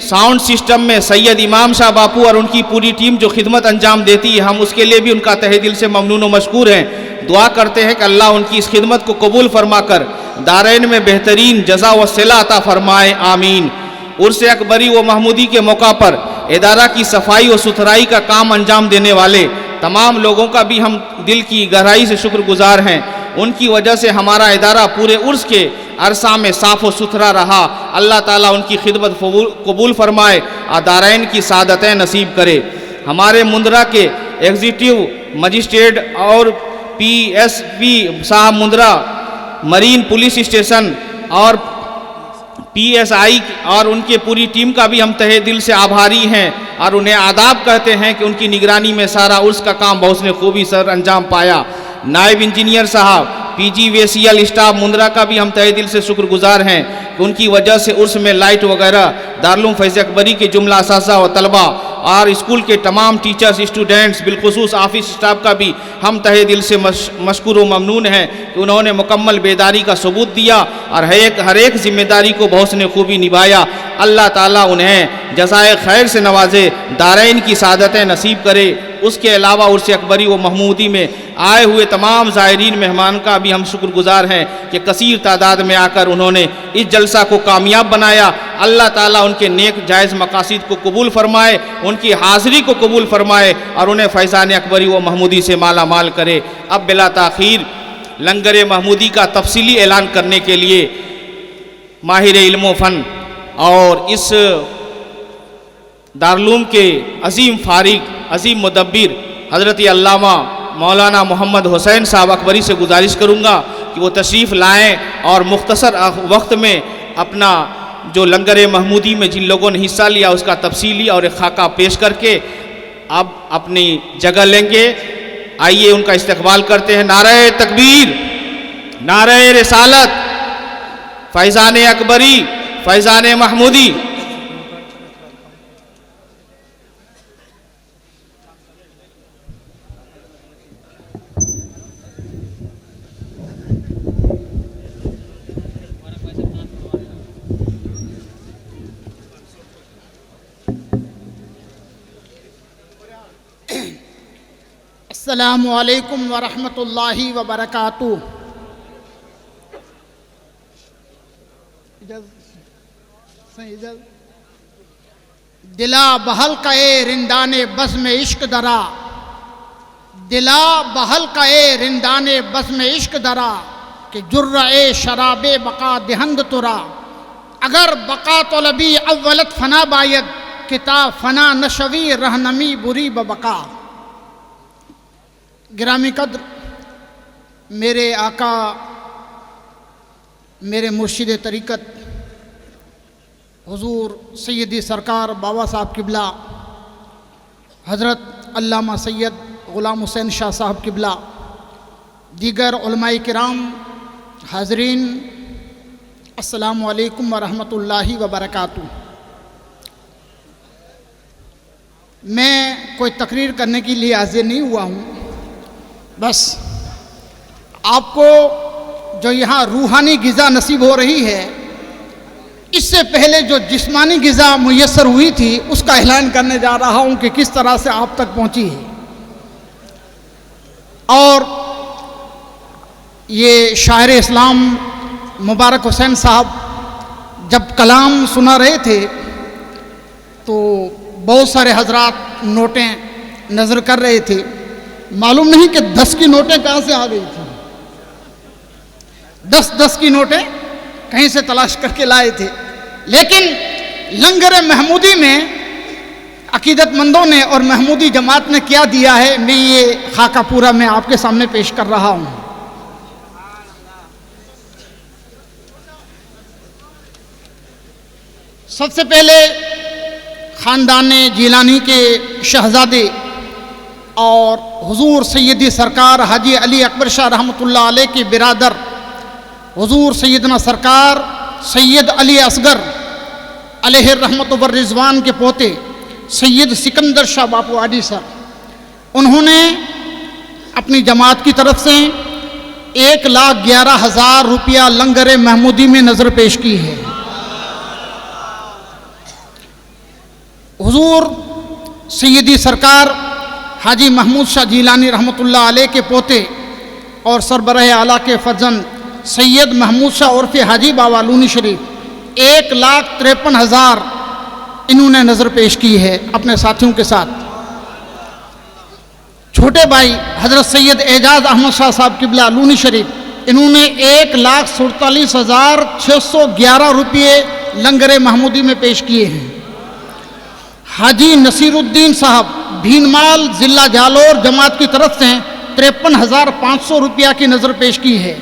साउंड सिस्टम में सैयद इमाम शाह बापू और उनकी पूरी टीम जो खिदमत अंजाम देती है, हम उसके लिए भी उनका तहे दिल से ममनून व मशकूर हैं। दुआ करते हैं कि अल्लाह उनकी इस खिदमत को कबूल फरमाकर दारैन में बेहतरीन जज़ा व सिला अता फरमाए, आमीन। उर्स अकबरी व महमूदी के मौका पर इदारा की सफाई व सुथराई का काम अंजाम देने वाले तमाम लोगों का भी हम दिल की गहराई से शुक्रगुजार हैं। उनकी वजह से हमारा इदारा पूरे उर्स के अरसा में साफ़ व सुथरा रहा। अल्लाह ताला उनकी खिदमत कबूल फरमाए और दारैन की सादतें नसीब करे। हमारे मुंद्रा के एग्जीक्यूटिव मजिस्ट्रेट और PSP साहब मुंद्रा, मरीन पुलिस स्टेशन और PSI और उनके पूरी टीम का भी हम तहे दिल से आभारी हैं और उन्हें आदाब कहते हैं कि उनकी निगरानी में सारा उर्स का काम बहुत खूबी सर अंजाम पाया। नायब इंजीनियर साहब, PGVCL स्टाफ मुंद्रा का भी हम तहे दिल से शुक्रगुजार हैं कि उनकी वजह से उर्स में लाइट वगैरह, दारुल फैज़ अकबरी के जुमला असासा व तलबा और स्कूल के तमाम टीचर्स, स्टूडेंट्स, बिलखुसूस ऑफिस स्टाफ का भी हम तहे दिल से मशकूर व ममनून हैं कि उन्होंने मुकम्मल बेदारी का सबूत दिया और हर एक जिम्मेदारी को बहुत ने खूबी निभाया। अल्लाह ताला उन्हें जज़ाए खैर से नवाजे, दारैन की सादतें नसीब करे। उसके अलावा उर्स अकबरी व महमूदी में आए हुए तमाम ज़ायरीन मेहमान का भी हम शुक्रगुजार हैं कि कसीर तादाद में आकर उन्होंने इस जलसा को कामयाब बनाया। अल्लाह ताला उनके नेक जायज़ मकासिद को कबूल फरमाए, उनकी हाज़िरी को कबूल फरमाए और उन्हें फैज़ान अकबरी व महमूदी से माला माल करे। अब बिला ताख़ीर लंगर महमूदी का तफसीली ऐलान करने के लिए माहिर इल्म फ़न और इस दारुल के अजीम फारिग, अजीम मुदब्बिर हज़रत अल्लामा मौलाना मोहम्मद हुसैन साहब अकबरी से गुजारिश करूँगा कि वो तशरीफ़ लाएँ और मुख्तसर वक्त में अपना जो लंगर महमूदी में जिन लोगों ने हिस्सा लिया उसका तफसीली और एक खाका पेश करके अब अपनी जगह लेंगे। आइए उनका इस्तकबाल करते हैं। नारे तकबीर, नारे रिसालत, फैज़ान अकबरी, फैज़ान महमूदी। अस्सलामु अलैकुम व रहमतुल्लाहि व बरकातुहू। दिला बहल कए रिंदाने बज़ में इश्क दरा, दिला बहल कए रिंदाने बज़ में इश्क दरा कि जुर्रे शराबे बका दिहंद तुरा। अगर बका तलबी अव्वलत फना बायद, किताब फना नशवी रहनमी बुरी बबका। गिरामी कद्र मेरे आका, मेरे मुर्शिद तरीक़त हुज़ूर सैयदी सरकार बाबा साहब किबला हज़रत अल्लामा सैयद ग़ुलाम हुसैन शाह साहब किबला, दीगर उलमाए किराम, हाज़रीन, अस्सलामु अलैकुम व रहमतुल्लाहि व बरकातुहू। मैं कोई तकरीर करने के लिए हाज़िर नहीं हुआ हूँ, बस आपको जो यहाँ रूहानी ग़िज़ा नसीब हो रही है, इससे पहले जो जिस्मानी ग़िज़ा मुयस्सर हुई थी उसका ऐलान करने जा रहा हूँ कि किस तरह से आप तक पहुँची है। और ये शायर इस्लाम मुबारक हुसैन साहब जब कलाम सुना रहे थे तो बहुत सारे हजरात नोटें नज़र कर रहे थे। मालूम नहीं कि 10 की नोटें कहाँ से आ गई थी। 10 की नोटें कहीं से तलाश करके लाए थे। लेकिन लंगर महमूदी में अकीदतमंदों ने और महमूदी जमात ने क्या दिया है, मैं ये खाका पूरा मैं आपके सामने पेश कर रहा हूँ। सबसे पहले ख़ानदान जीलानी के शहज़ादे और हुज़ूर सैयदी सरकार हाजी अली अकबर शाह रहमतुल्लाह अलैह के बिरादर हुज़ूर सैयदना सरकार सैयद अली असगर अलैहि रहमत व रिज़वान के पोते सैयद सिकंदर शाह बापू आडी सर, उन्होंने अपनी जमात की तरफ से 1,11,000 रुपया लंगर महमूदी में नज़र पेश की है। हुज़ूर सैयदी सरकार हाजी महमूद शाह जीलानी रहमतुल्लाह अलैह के पोते और सरबराह आला के फर्जंद सैयद महमूद शाह उर्फ़ हाजी बाबा लूनी शरीफ 1,53,000 इन्होंने नज़र पेश की है अपने साथियों के साथ। छोटे भाई हज़रत सैयद एजाज़ अहमद शाह साहब किबला लूनी शरीफ, इन्होंने 1,47,611 रुपये लंगर महमूदी में पेश किए हैं। हाजी नसीरुद्दीन साहब भीनमाल ज़िला जालोर जमात की तरफ से 53,500 रुपया की नज़र पेश की है।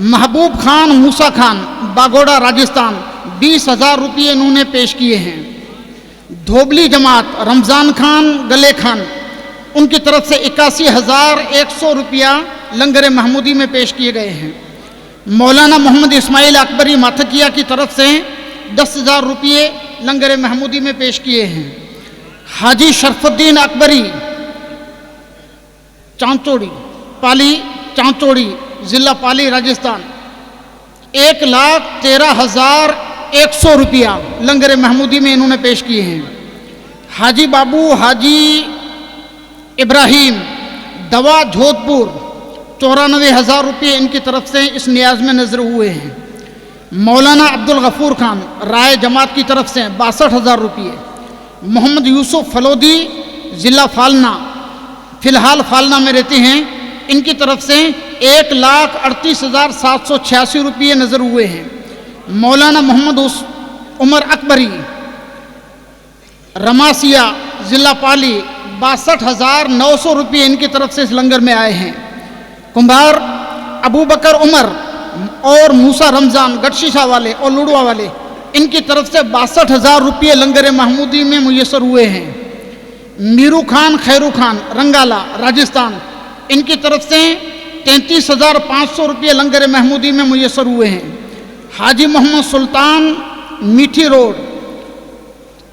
महबूब खान मूसा खान बागोड़ा राजस्थान 20,000 रुपये इन्होंने पेश किए हैं। धोबली जमात रमज़ान खान गले खान, उनकी तरफ से 81,100 रुपया लंगर महमूदी में पेश किए गए हैं। मौलाना मोहम्मद इस्माइल अकबरी माथकिया की तरफ से 10,000 रुपये लंगर महमूदी में पेश किए हैं। हाजी शरफुद्दीन अकबरी चांचोड़ी पाली, चांचोड़ी ज़िला पाली राजस्थान, 1,13,100 रुपया लंगर महमूदी में इन्होंने पेश किए हैं। हाजी बाबू हाजी इब्राहिम दवा जोधपुर 94,000 रुपये इनकी तरफ से इस न्याज में नजर हुए हैं। मौलाना अब्दुल गफूर खान राय जमात की तरफ से 62,000 रुपये। मोहम्मद यूसुफ फलोदी ज़िला फालना, फ़िलहाल फालना में रहते हैं, इनकी तरफ से 1,38,786 रुपये नज़र हुए हैं। मौलाना मोहम्मद उमर अकबरी रमासिया ज़िला पाली 62,900 रुपये इनकी तरफ से इस लंगर में आए हैं। कुम्हार अबू बकर उमर और मूसा रमज़ान गढ़शीशा वाले और लुड़वा वाले, इनकी तरफ से 62,000 रुपये लंगर महमूदी में मुयसर हुए हैं। मीरू खान खैरू खान रंगाला राजस्थान, इनकी तरफ से 33,500 रुपये लंगर महमूदी में मुयसर हुए हैं। हाजी मोहम्मद सुल्तान मीठी रोड,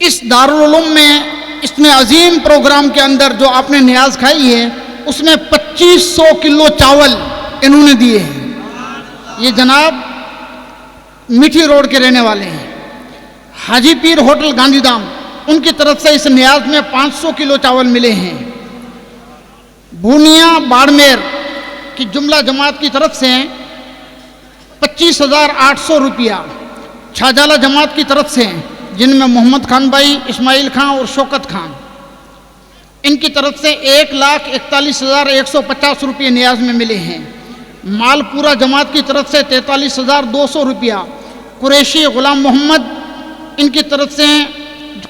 इस दारुल उलूम में इतने अजीम प्रोग्राम के अंदर जो आपने न्याज खाई है उसमें 2500 किलो चावल इन्होंने दिए हैं। ये जनाब मीठी रोड के रहने वाले हैं। हाजी पीर होटल गांधीधाम, उनकी तरफ से इस न्याज में 500 किलो चावल मिले हैं। भूनिया बाड़मेर की जुमला जमात की तरफ से 25,800 रुपया। छाजाला जमात की तरफ से जिनमें मोहम्मद खान भाई, इस्माइल खान और शौकत खान, इनकी तरफ से 1,41,150 रुपये न्याज में मिले हैं। मालपुरा जमात की तरफ से 43,200 रुपया। कुरैशी गुलाम मोहम्मद, इनकी तरफ से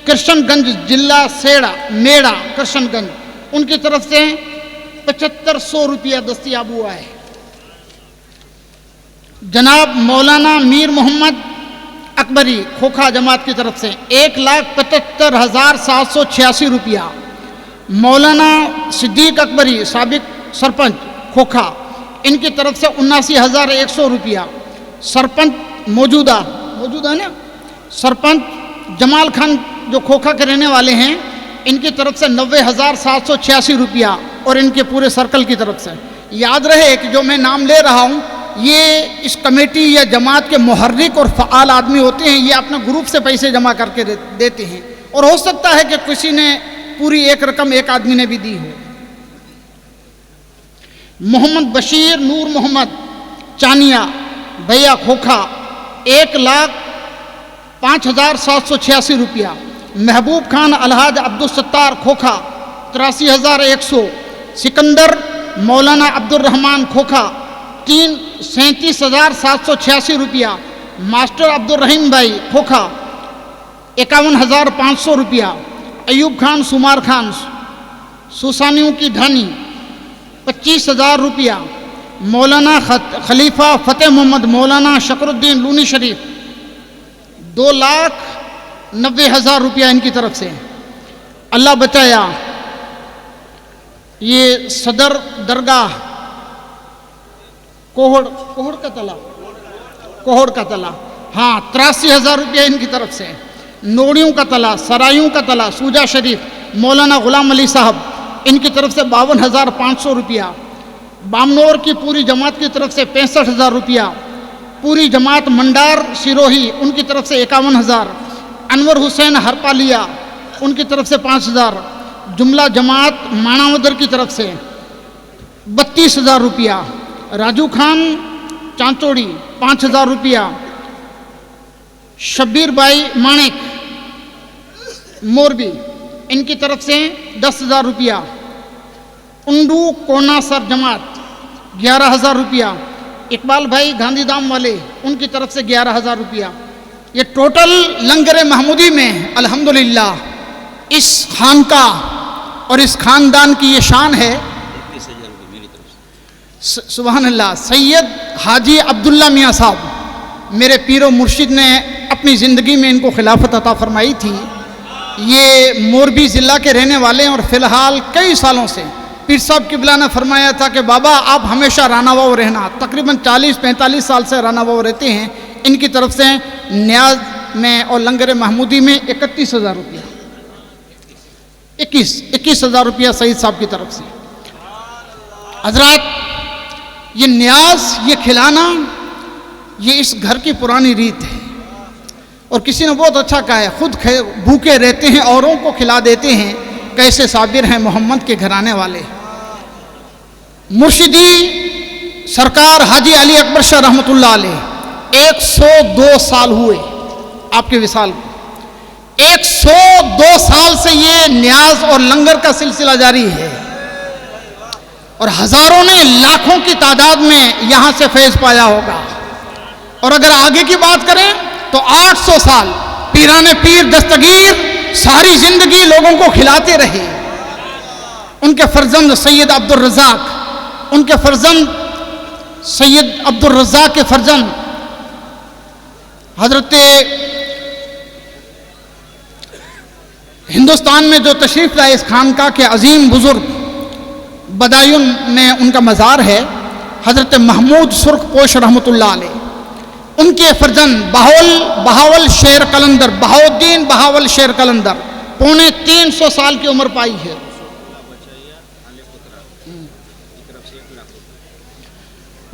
कृष्णगंज जिला सेड़ा मेड़ा कृष्णगंज, उनकी तरफ से 7500 रुपया दस्तियाब हुआ है। जनाब मौलाना मीर मोहम्मद अकबरी खोखा जमात की तरफ से 1,75,786 रुपया। मौलाना सिद्दीक अकबरी साबिक सरपंच खोखा, इनकी तरफ से 79,100 रुपया। सरपंच मौजूदा है ना, सरपंच जमाल खान जो खोखा के रहने वाले हैं, इनकी तरफ से 90,786 रुपया और इनके पूरे सर्कल की तरफ से। याद रहे कि जो मैं नाम ले रहा हूँ ये इस कमेटी या जमात के मुहर्रिक और फ़आल आदमी होते हैं। ये अपने ग्रुप से पैसे जमा करके देते हैं और हो सकता है कि किसी ने पूरी एक रकम एक आदमी ने भी दी हो। मोहम्मद बशीर नूर मोहम्मद चानिया भैया खोखा 1,05,786 रुपया। महबूब खान अलहाज अब्दुल सत्तार खोखा 83,100। सिकंदर मौलाना अब्दुल रहमान खोखा 37,786 रुपया। मास्टर अब्दुल रहीम भाई खोखा 51,500 रुपया। अयूब खान सुमार खान सुसानियों की ढानी 25,000 रुपया। मौलाना खलीफा फ़तेह मोहम्मद मौलाना शकरुद्दीन लूनी शरीफ 2,90,000 रुपया इनकी तरफ से। अल्लाह बचाया। ये सदर दरगाह कोहड़ का तला हाँ 83,000 रुपया इनकी तरफ से। नोड़ियों का तला सरायों का तला सूजा शरीफ मौलाना गुलाम अली साहब, इनकी तरफ से 52,500 रुपया। बामनोर की पूरी जमात की तरफ से 65,000 रुपया। पूरी जमात मंडार सिरोही, उनकी तरफ से 51,000। अनवर हुसैन हरपालिया, उनकी तरफ से 5,000। जुमला जमात माणावदर की तरफ से 32,000 रुपया। राजू खान चांचोड़ी 5,000 रुपया। शब्बीर भाई माणिक मोरबी, इनकी तरफ से 10,000 रुपया। उंडू कोनासर जमात 11,000 रुपया। इकबाल भाई गांधीधाम वाले, उनकी तरफ से 11,000 रुपया। ये टोटल लंगर महमूदी में अल्हम्दुलिल्लाह इस खानका और इस खानदान की ये शान है। सुभान अल्लाह। सैयद हाजी अब्दुल्ला मियाँ साहब मेरे पीरो मुर्शिद ने अपनी ज़िंदगी में इनको खिलाफत अता फरमाई थी। ये मोरबी ज़िला के रहने वाले हैं और फ़िलहाल कई सालों से पीर साहब किबला ने फरमाया था कि बाबा आप हमेशा रानावाव रहना। तकरीबन 40-45 साल से रानावाव रहते हैं। इनकी तरफ से न्याज में और लंगर महमूदी में 31,000 रुपया, 21,000 रुपया सईद साहब की तरफ से। हजरात, ये न्याज, ये खिलाना, ये इस घर की पुरानी रीत है। और किसी ने बहुत अच्छा कहा है, खुद भूखे रहते हैं औरों को खिला देते हैं, कैसे साबिर हैं मोहम्मद के घराने वाले। मुर्शिदी सरकार हाजी अली अकबर शाह रहमतुल्लाह अलैह 102 साल हुए आपके विसाल को। 102 साल से ये न्याज और लंगर का सिलसिला जारी है और हजारों ने, लाखों की तादाद में यहां से फैज पाया होगा। और अगर आगे की बात करें तो 800 साल पीराने पीर दस्तगीर सारी जिंदगी लोगों को खिलाते रहे। उनके फर्जंद सैयद अब्दुल रज़ाक, उनके फर्जंद सैयद अब्दुल रज़ाक के फर्जंद हजरत हिंदुस्तान में जो तशरीफ लाए इस खानका के अजीम बुजुर्ग, बदायूं में उनका मज़ार है, हजरत महमूद सुर्ख पोश रहमतुल्लाह अलैह। उनके फर्जंद बहावल शेर कलंदर, बहाउद्दीन बहावल शेर कलंदर 350 साल की उम्र पाई है।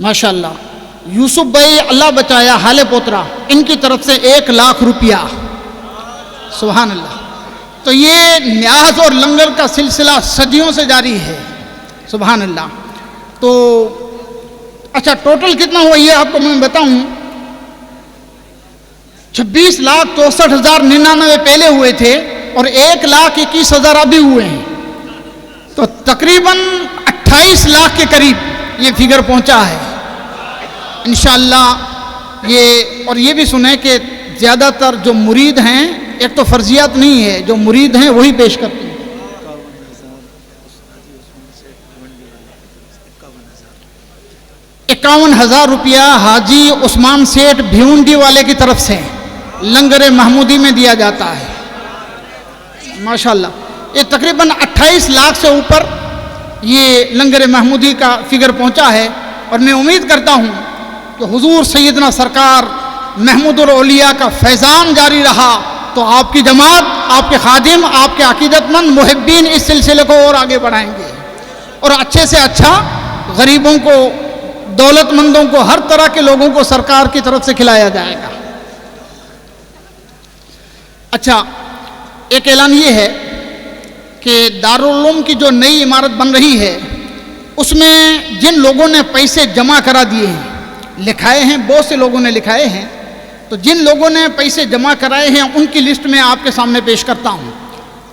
माशाअल्लाह। यूसुफ भाई अल्लाह बचाया हाले पोतरा, इनकी तरफ से 1 लाख रुपया। सुभान अल्लाह। तो ये न्याज और लंगर का सिलसिला सदियों से जारी है। सुभान अल्लाह। तो अच्छा, टोटल कितना हुआ ये आपको मैं बताऊं। 26,64,099 पहले हुए थे और 1,21,000 अभी हुए हैं। तो तकरीबन 28 लाख के करीब ये फिगर पहुंचा है इंशाअल्लाह। ये और ये भी सुने कि ज़्यादातर जो मुरीद हैं, एक तो फर्जियात नहीं है, जो मुरीद हैं वही पेश करते हैं। 51,000 रुपया हाजी उस्मान सेठ भिवंडी वाले की तरफ से लंगर महमूदी में दिया जाता है। माशाअल्लाह। ये तकरीबन 28 लाख से ऊपर ये लंगर महमूदी का फिगर पहुंचा है। और मैं उम्मीद करता हूं कि हुजूर सैयदना सरकार महमूदुल औलिया का फैज़ान जारी रहा तो आपकी जमात, आपके खादिम, आपके अकीदतमंद मुहिब्बीन इस सिलसिले को और आगे बढ़ाएंगे और अच्छे से अच्छा गरीबों को, दौलतमंदों को, हर तरह के लोगों को सरकार की तरफ से खिलाया जाएगा। अच्छा, एक ऐलान ये है कि दारुल उलूम की जो नई इमारत बन रही है उसमें जिन लोगों ने पैसे जमा करा दिए हैं, लिखाए हैं, बहुत से लोगों ने लिखाए हैं, तो जिन लोगों ने पैसे जमा कराए हैं उनकी लिस्ट में आपके सामने पेश करता हूँ।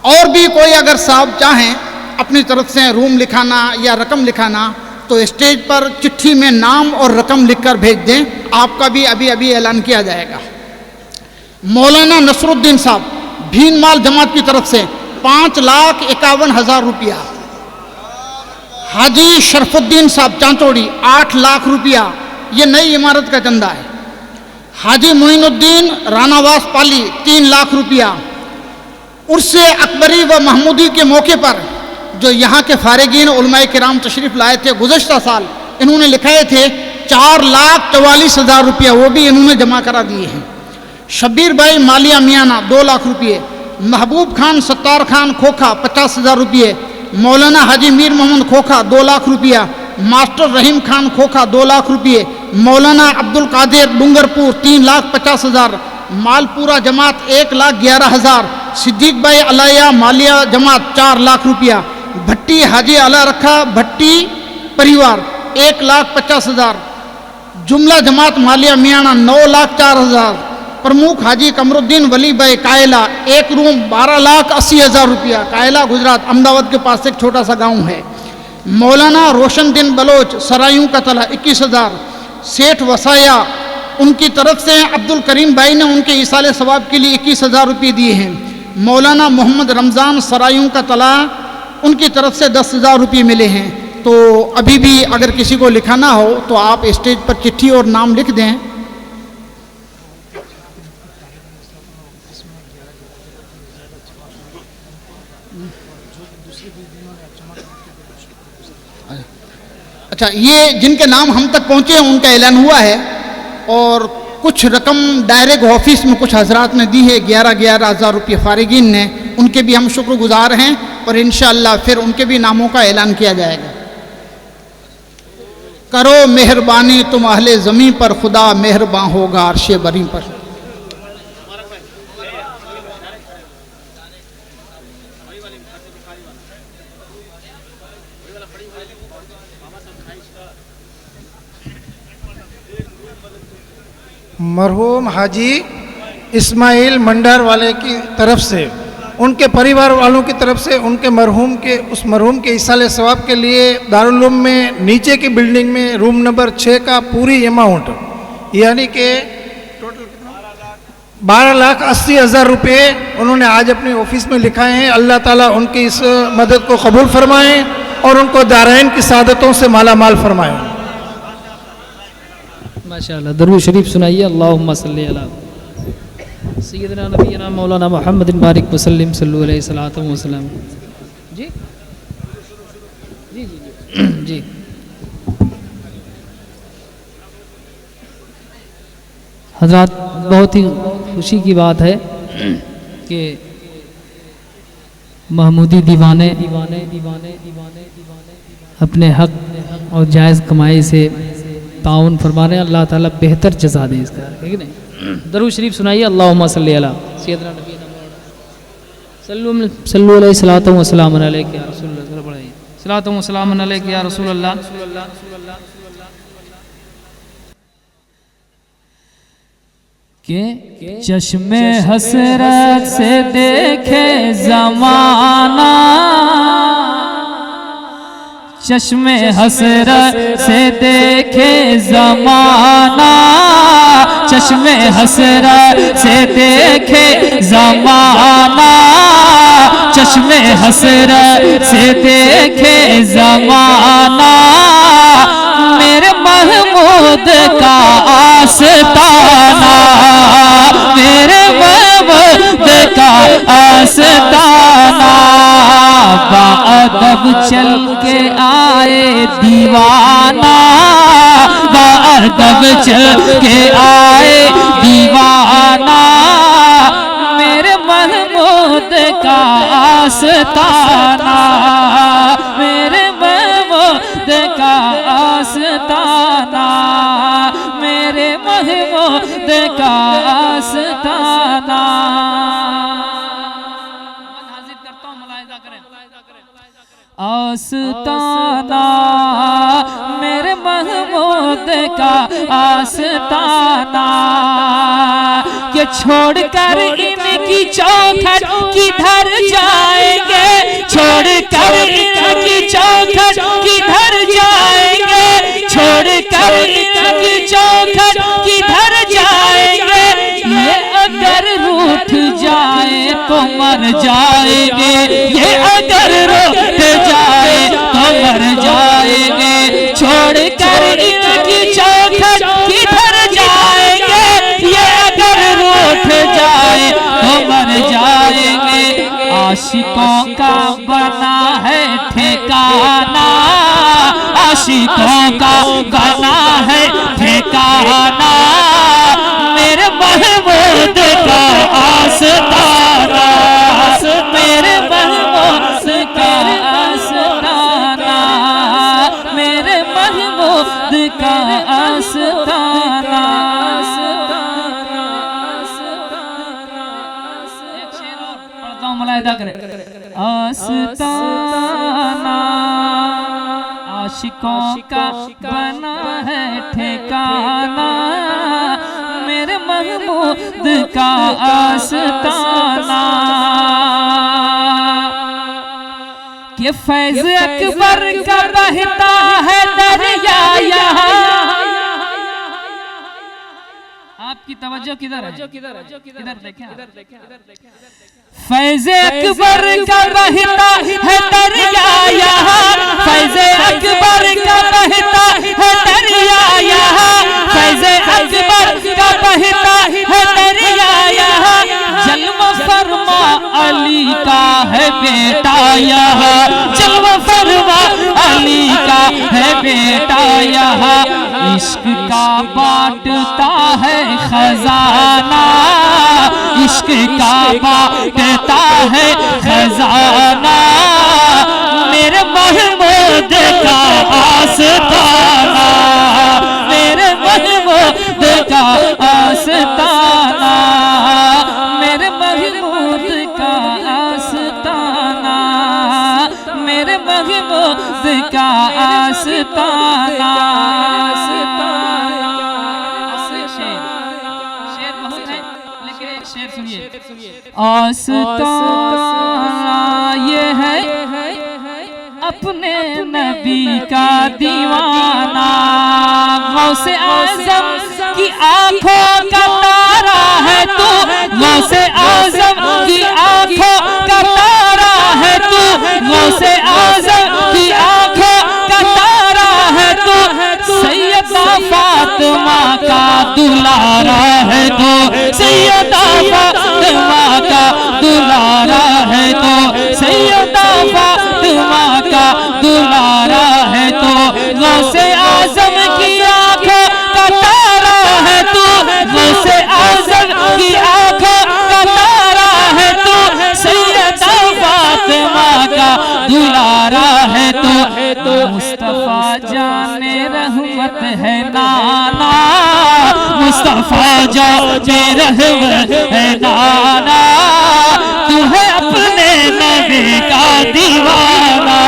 और भी कोई अगर साहब चाहें अपनी तरफ से रूम लिखाना या रकम लिखाना तो स्टेज पर चिट्ठी में नाम और रकम लिखकर भेज दें, आपका भी अभी अभी ऐलान किया जाएगा। मौलाना नसरुद्दीन साहब भीनमाल जमात की तरफ से 5,51,000 रुपया। हाजी शरफुद्दीन साहब चांचोड़ी 8 लाख रुपया, ये नई इमारत का चंदा है। हाजी मोइनुद्दीन रानावास पाली 3 लाख रुपया। उर्से अकबरी व महमूदी के मौके पर जो यहाँ के फारिगीन उलमाए किराम तशरीफ़ लाए थे गुज़श्ता साल, इन्होंने लिखाए थे 4,44,000 रुपया, वो भी इन्होंने जमा करा दिए हैं। शब्बीर भाई मालिया मियाना 2 लाख रुपये। महबूब खान सत्तार खान खोखा 50,000 रुपये। मौलाना हाजी मीर मोहम्मद खोखा 2 लाख रुपया। मास्टर रहीम खान खोखा 2 लाख रुपये। मौलाना अब्दुल कादिर डूंगरपुर 3,50,000। मालपुरा जमात 1,11,000। सिद्दीक भाई अलाया मालिया जमात 4 लाख रुपया। भट्टी हाजी अला रखा भट्टी परिवार 1,50,000। जुमला जमात मालिया मियाना 9,04,000। प्रमुख हाजी कमरुद्दीन वली भाई कायला 1 रूम 12,80,000 रुपया। कायला गुजरात, अहमदाबाद के पास एक छोटा सा गांव है। मौलाना रोशन दिन बलोच सरायूं का तला 21,000। सेठ वसाया उनकी तरफ से अब्दुल करीम भाई ने उनके इसाले सवाब के लिए 21,000 रुपये दिए हैं। मौलाना मोहम्मद रमज़ान सरायूं का तला उनकी तरफ से 10,000 रुपये मिले हैं। तो अभी भी अगर किसी को लिखाना हो तो आप स्टेज पर चिट्ठी और नाम लिख दें। अच्छा, ये जिनके नाम हम तक पहुँचे हैं उनका ऐलान हुआ है और कुछ रकम डायरेक्ट ऑफिस में कुछ हजरात ने दी है, 11,000 रुपये फारिगीन ने, उनके भी हम शुक्रगुजार हैं और इंशाअल्लाह फिर उनके भी नामों का ऐलान किया जाएगा। करो मेहरबानी तुम अहले ज़मीं पर, खुदा मेहरबान होगा अर्शे बरी पर। मरहूम हाजी इस्माइल मंडार वाले की तरफ से, उनके परिवार वालों की तरफ से, उनके उस मरहूम के इसाले सवाब के लिए दारुल उलूम में नीचे की बिल्डिंग में रूम नंबर 6 का पूरी अमाउंट यानी कि टोटल 12,80,000 रुपये उन्होंने आज अपने ऑफिस में लिखाए हैं। अल्लाह ताला उनकी इस मदद को कबूल फरमाएं और उनको दारैन की सादतों से माला माल फरमाएं। माशाअल्लाह, दरूद शरीफ सुनाइए। अल्लाहुम्मा सल्ली अला सय्यदना नबीना मौलाना मुहम्मदिन बारिक वसल्लम सल्लल्लाहु अलैहि सलातु वसल्लम। जी जी जी जी हज़रात, बहुत ही खुशी की बात है कि महमूदी दीवाने अपने हक और जायज़ कमाई से ताउन फरमा रहे हैं। अल्लाह ताला बेहतर जज़ा दे इसका, ठीक नहीं। दरूद शरीफ सुनाइए। अल्लाहुम्मा सल्ली अला सय्यदना नबीना सल्लल्लाहु अलैहि सलातु व सलाम अलैका या रसूलल्लाह, पढ़ाइए सलातु व सलाम अलैका या रसूलल्लाह। के चश्मे हसरत से देखे ज़माना, चश्मे हसरत से देखे ज़माना, चश्मे हसरत से देखे ज़माना, चश्मे हसरत से देखे ज़माना, मेरे महमूद का आस्ताना, मेरे महमूद का आस्ताना, बाअदब चल के आए दीवाना, बाअदब चल के आए दीवाना, मेरे महमूद का आस्ताना, मेरे महमूद का आस्ताना, मेरे महमूद का आस्ताना। आस्ताना मेरे महमूद का आस्ताना, कि छोड़कर इनकी चौखट किधर जाएंगे, छोड़कर इनकी चौखट किधर जाएंगे, छोड़कर इनकी चौखट किधर जाएंगे, ये अगर रूठ जाए तो मर जाएंगे, ये अगर रूठ जाए तो मर जाएंगे, छोड़कर इनकी चौखट किधर जाएंगे, ये अगर रूठ जाए तो मर जाएंगे। आशिकों का बना है ठिकाना, आशिकों का बना है ठिकाना, मेरे महमूद का आस्ताना, मेरे महमूद का आस्ताना, मेरे महमूद का आस्ताना। एक शेर और पढ़ता हूँ, मुलाहिदा करें। आस्ताना आशिकों का बना है ठिकाना, मेरे महमूद का आस्ताना, कि फैज़ अकबर का बहता है दरिया यहाँ। आपकी तवज्जो किधर है? किधर देखें, फैज़ अकबर का बहता है दरिया यहाँ, फैज़ अकबर का बहता है दरिया यहाँ, फैज़ अकबर का बहता है दरिया यहाँ, जल्वा फरमा अली का है बेटा यहाँ, जल्वा फरमा अली का बेटा यहाँ इश्क का बांटता है खजाना, इश्क का बांटता है खजाना, मेरे महमूद का आस्ताना, मेरे महमूद का आस्ताना, मेरे महमूद का आस्ताना, मेरे महमूद का आस्ताना। शेर बहुत है लेकिन एक शेर सुनिए। आस्ताना ये है अपने नबी का दीवाना, गौसे आज़म की आंखों का तारा है तू, गौसे आज़म की आंखों का तारा है तू, गौसे आज़म की आंखों का तारा है तू, सैयदा फातिमा का दुलारा है तू, सैयदा फातिमा का दुलारा है तू, सैयदा फातिमा का दुलारा है तो, गौसे आज़म की आंखों का तारा है तू, गौसे आज़म की आंखों का तारा है तू, सैयदा फातिमा का दुलारा है तो, मुस्तफा जाने रहमत है नाना, मुस्तफा जाने रहमत है नाना, तू है अपने नबी का दीवाना,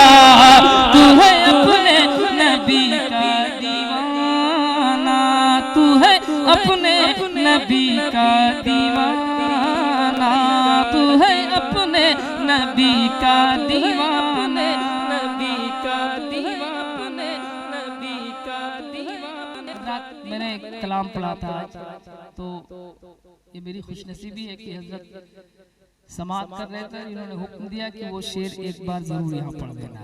तू है अपने नबी का दीवाना, तू है अपने नबी का दीवाना, तू है अपने नबी का दीवाना, नबी का दीवाना, नबी का दीवाना। रात मैंने कलाम पढ़ा था तो ये मेरी खुशनसीबी है कि हजरत समाअत कर रहे थे, इन्होंने हुक्म दिया कि वो शेर एक बार जरूर यहाँ पढ़ देना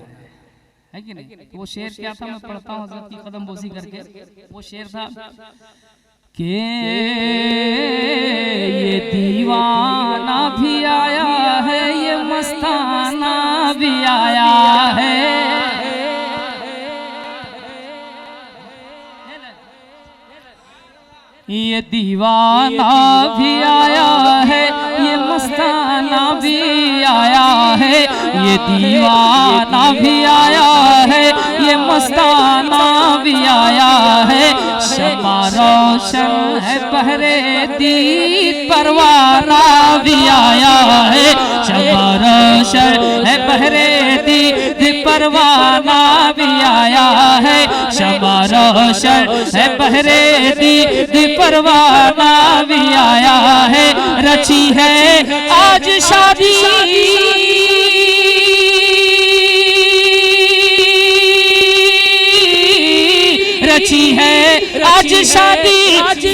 है कि नहीं। तो वो शेर क्या था मैं पढ़ता हूँ हजरत की कदम बोसी करके। वो शेर था कि ये दीवाना भी आया है, ये मस्ताना भी आया है, ये दीवाना भी आया है, ये मस्ताना भी आया है, ये दीवाना भी आया है, ये मस्ताना भी आया है, शमा रोशन है बहरे दीद परवाना भी आया है, शमा रोशन है बहरे दीद परवाना भी आया है, शमा रोशन है बहरे दीद परवाना भी आया है, रची है आज शादी रची है आज शादी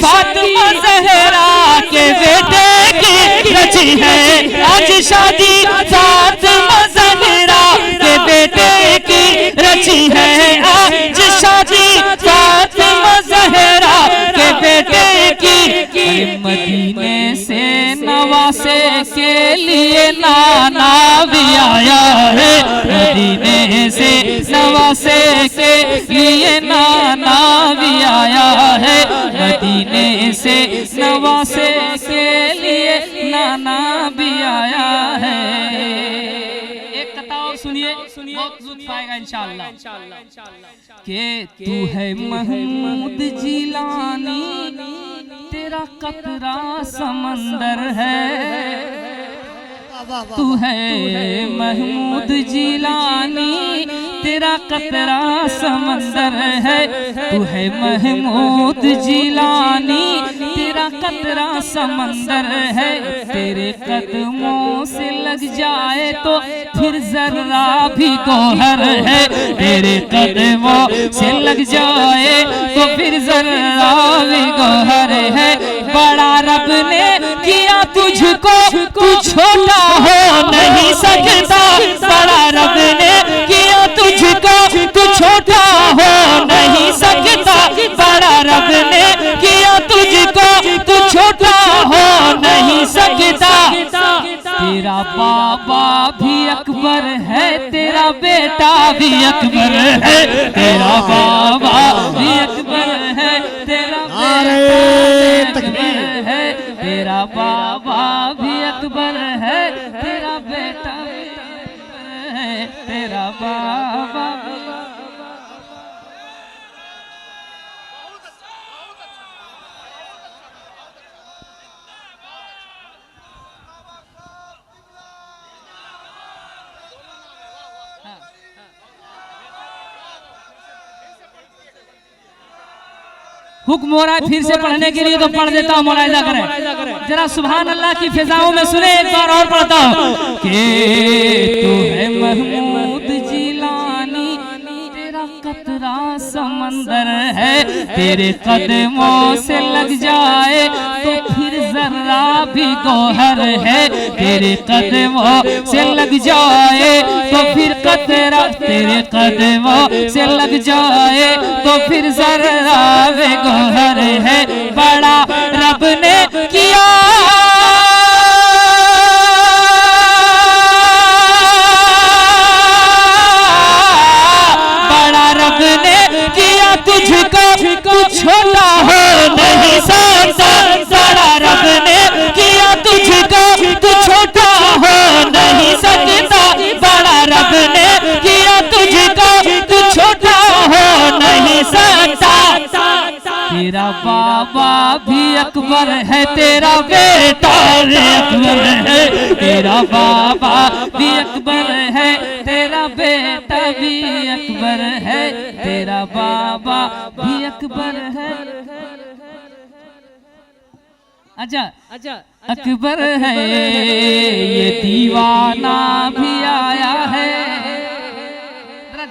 फातिमा ज़हरा के बेटे की, रची है आज शादी फातिमा ज़हरा के बेटे की, रची है आज शादी फातिमा ज़हरा के बेटे की, मदीने से नवासे के लिए नाना भी आया है, मदीने से नवासे के लिए नाना भी आया है, मदीने से नवासे के लिए नाना भी आया है। एक कथा और सुनिए, बहुत लुत्फ आएगा इंशाअल्लाह। कि तू है महमूद जिलानी, तेरा कतरा समंदर है, तू है महमूद जिलानी, तेरा कतरा समंदर है, तू है महमूद जिलानी, तेरा कतरा समंदर है, तेरे कदमों से लग जाए तो फिर जर्रा भी गौहर है, तेरे कदमों से लग जाए तो फिर जर्रा भी गौहर है, बड़ा रब ने किया तुझको, तू छोटा हो नहीं सकता, बड़ा रब ने किया तुझको, तू छोटा हो नहीं सकता, बड़ा रब ने किया तुझको, तू छोटा हो नहीं सकता, तेरा बाबा भी अकबर है, तेरा बेटा भी अकबर है, तेरा बाबा भी अकबर है, तेरा बेटा भी अकबर है, तेरा बाबा भी अकबर है, तेरा बेटा भी अकबर है, तेरा बाबा। हुक्म हो रहा है फिर से पढ़ने के लिए, तो पढ़ देता हूँ, मुलाहिजा करें जरा। सुभान अल्लाह की फिजाओं में सुने, एक बार और पढ़ता हूँ कि तू है महमूद जिलानी, तेरा कतरा समंदर है, तेरे कदमों से लग जाए तो फिर जर्रा भी गौहर है, तेरे कदमों से लग जाए तो फिर कतरा, तेरे कदमों से लग जाए तो फिर जर्रा भी गौहर है। बड़ा रब ने किया तुझको, तू छोटा हो नहीं सकता, बड़ा रब ने किया तुझको, तू छोटा हो नहीं सकता, बड़ा रब ने किया तुझको, तू छोटा हो नहीं सकता। तेरा बाबा भी अकबर है, तेरा बेटा भी अकबर है, तेरा बाबा भी अकबर है, तेरा बेटा भी अकबर है, तेरा बाबा भी अकबर है। अच्छा अकबर है ये दीवाना भी आया है,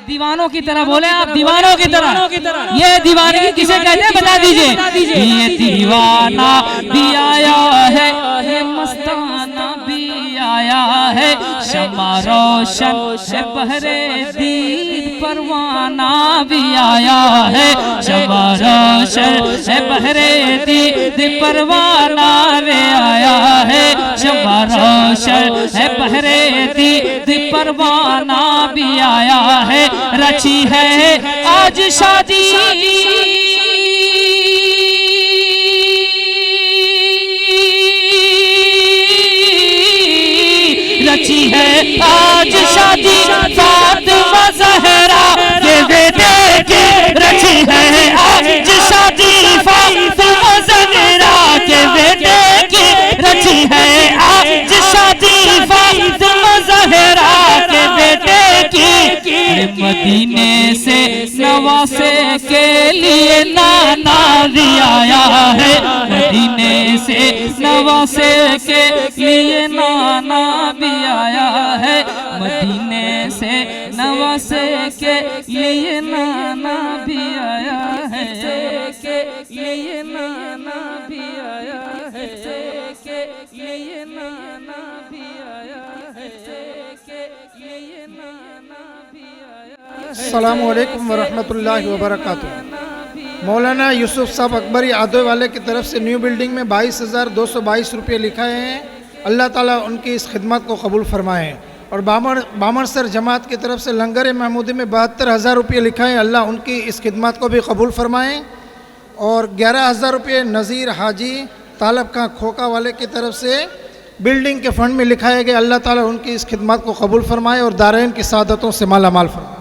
दीवानों की तरह बोले आप, दीवानों की तरह। ये दीवानगी किसे कहते हैं बता दीजिए। ये दीवाना भी आया है, ये मस्ताना भी आया है, शमा रोशन है बहरे दीद परवाना भी आया है, शमा रोशन है बहरे दीद परवाना भी आया है, शमा रोशन है बहरे दीद परवाना भी आया है। रची है आज शादी रची है आज शादी फातिमा ज़हरा के बेटे की, रची है आज शादी फातिमा ज़हरा के बेटे की, रची है आज शादी फातिमा ज़हरा के बेटे की। मदीने से नवासे के लिए नाना भी आया है, मदीने से नवासे के लिए नाना भी आया है, मदीने से नवासे के लिए नाना भी आया है, के लिए नाना भी आया है, के लिए नाना भी आया है, के लिए नाना भी आया है। अस्सलामु अलैकुम वरहमतुल्लाहि वबरकातुहू। मौलाना यूसुफ साहब अकबरी आदो वाले की तरफ से न्यू बिल्डिंग में 22,222 रुपये लिखाए हैं। अल्लाह ताला उनकी इस खिदमत को कबूल फरमाएँ। और बामरसर जमात की तरफ से लंगर महमूदी में 72,000 रुपये लिखाएँ। अल्लाह उनकी इस खिदमत को भी कबूल फरमाएँ। और 11,000 रुपये नज़ीर हाजी तालब खां खोका वाले की तरफ से बिल्डिंग के फ़ंड में लिखाए गए। अल्लाह ताला उनकी इस खिदमत को कबूल फरमाए और दारैन की सादतों से माला माल फरमाए।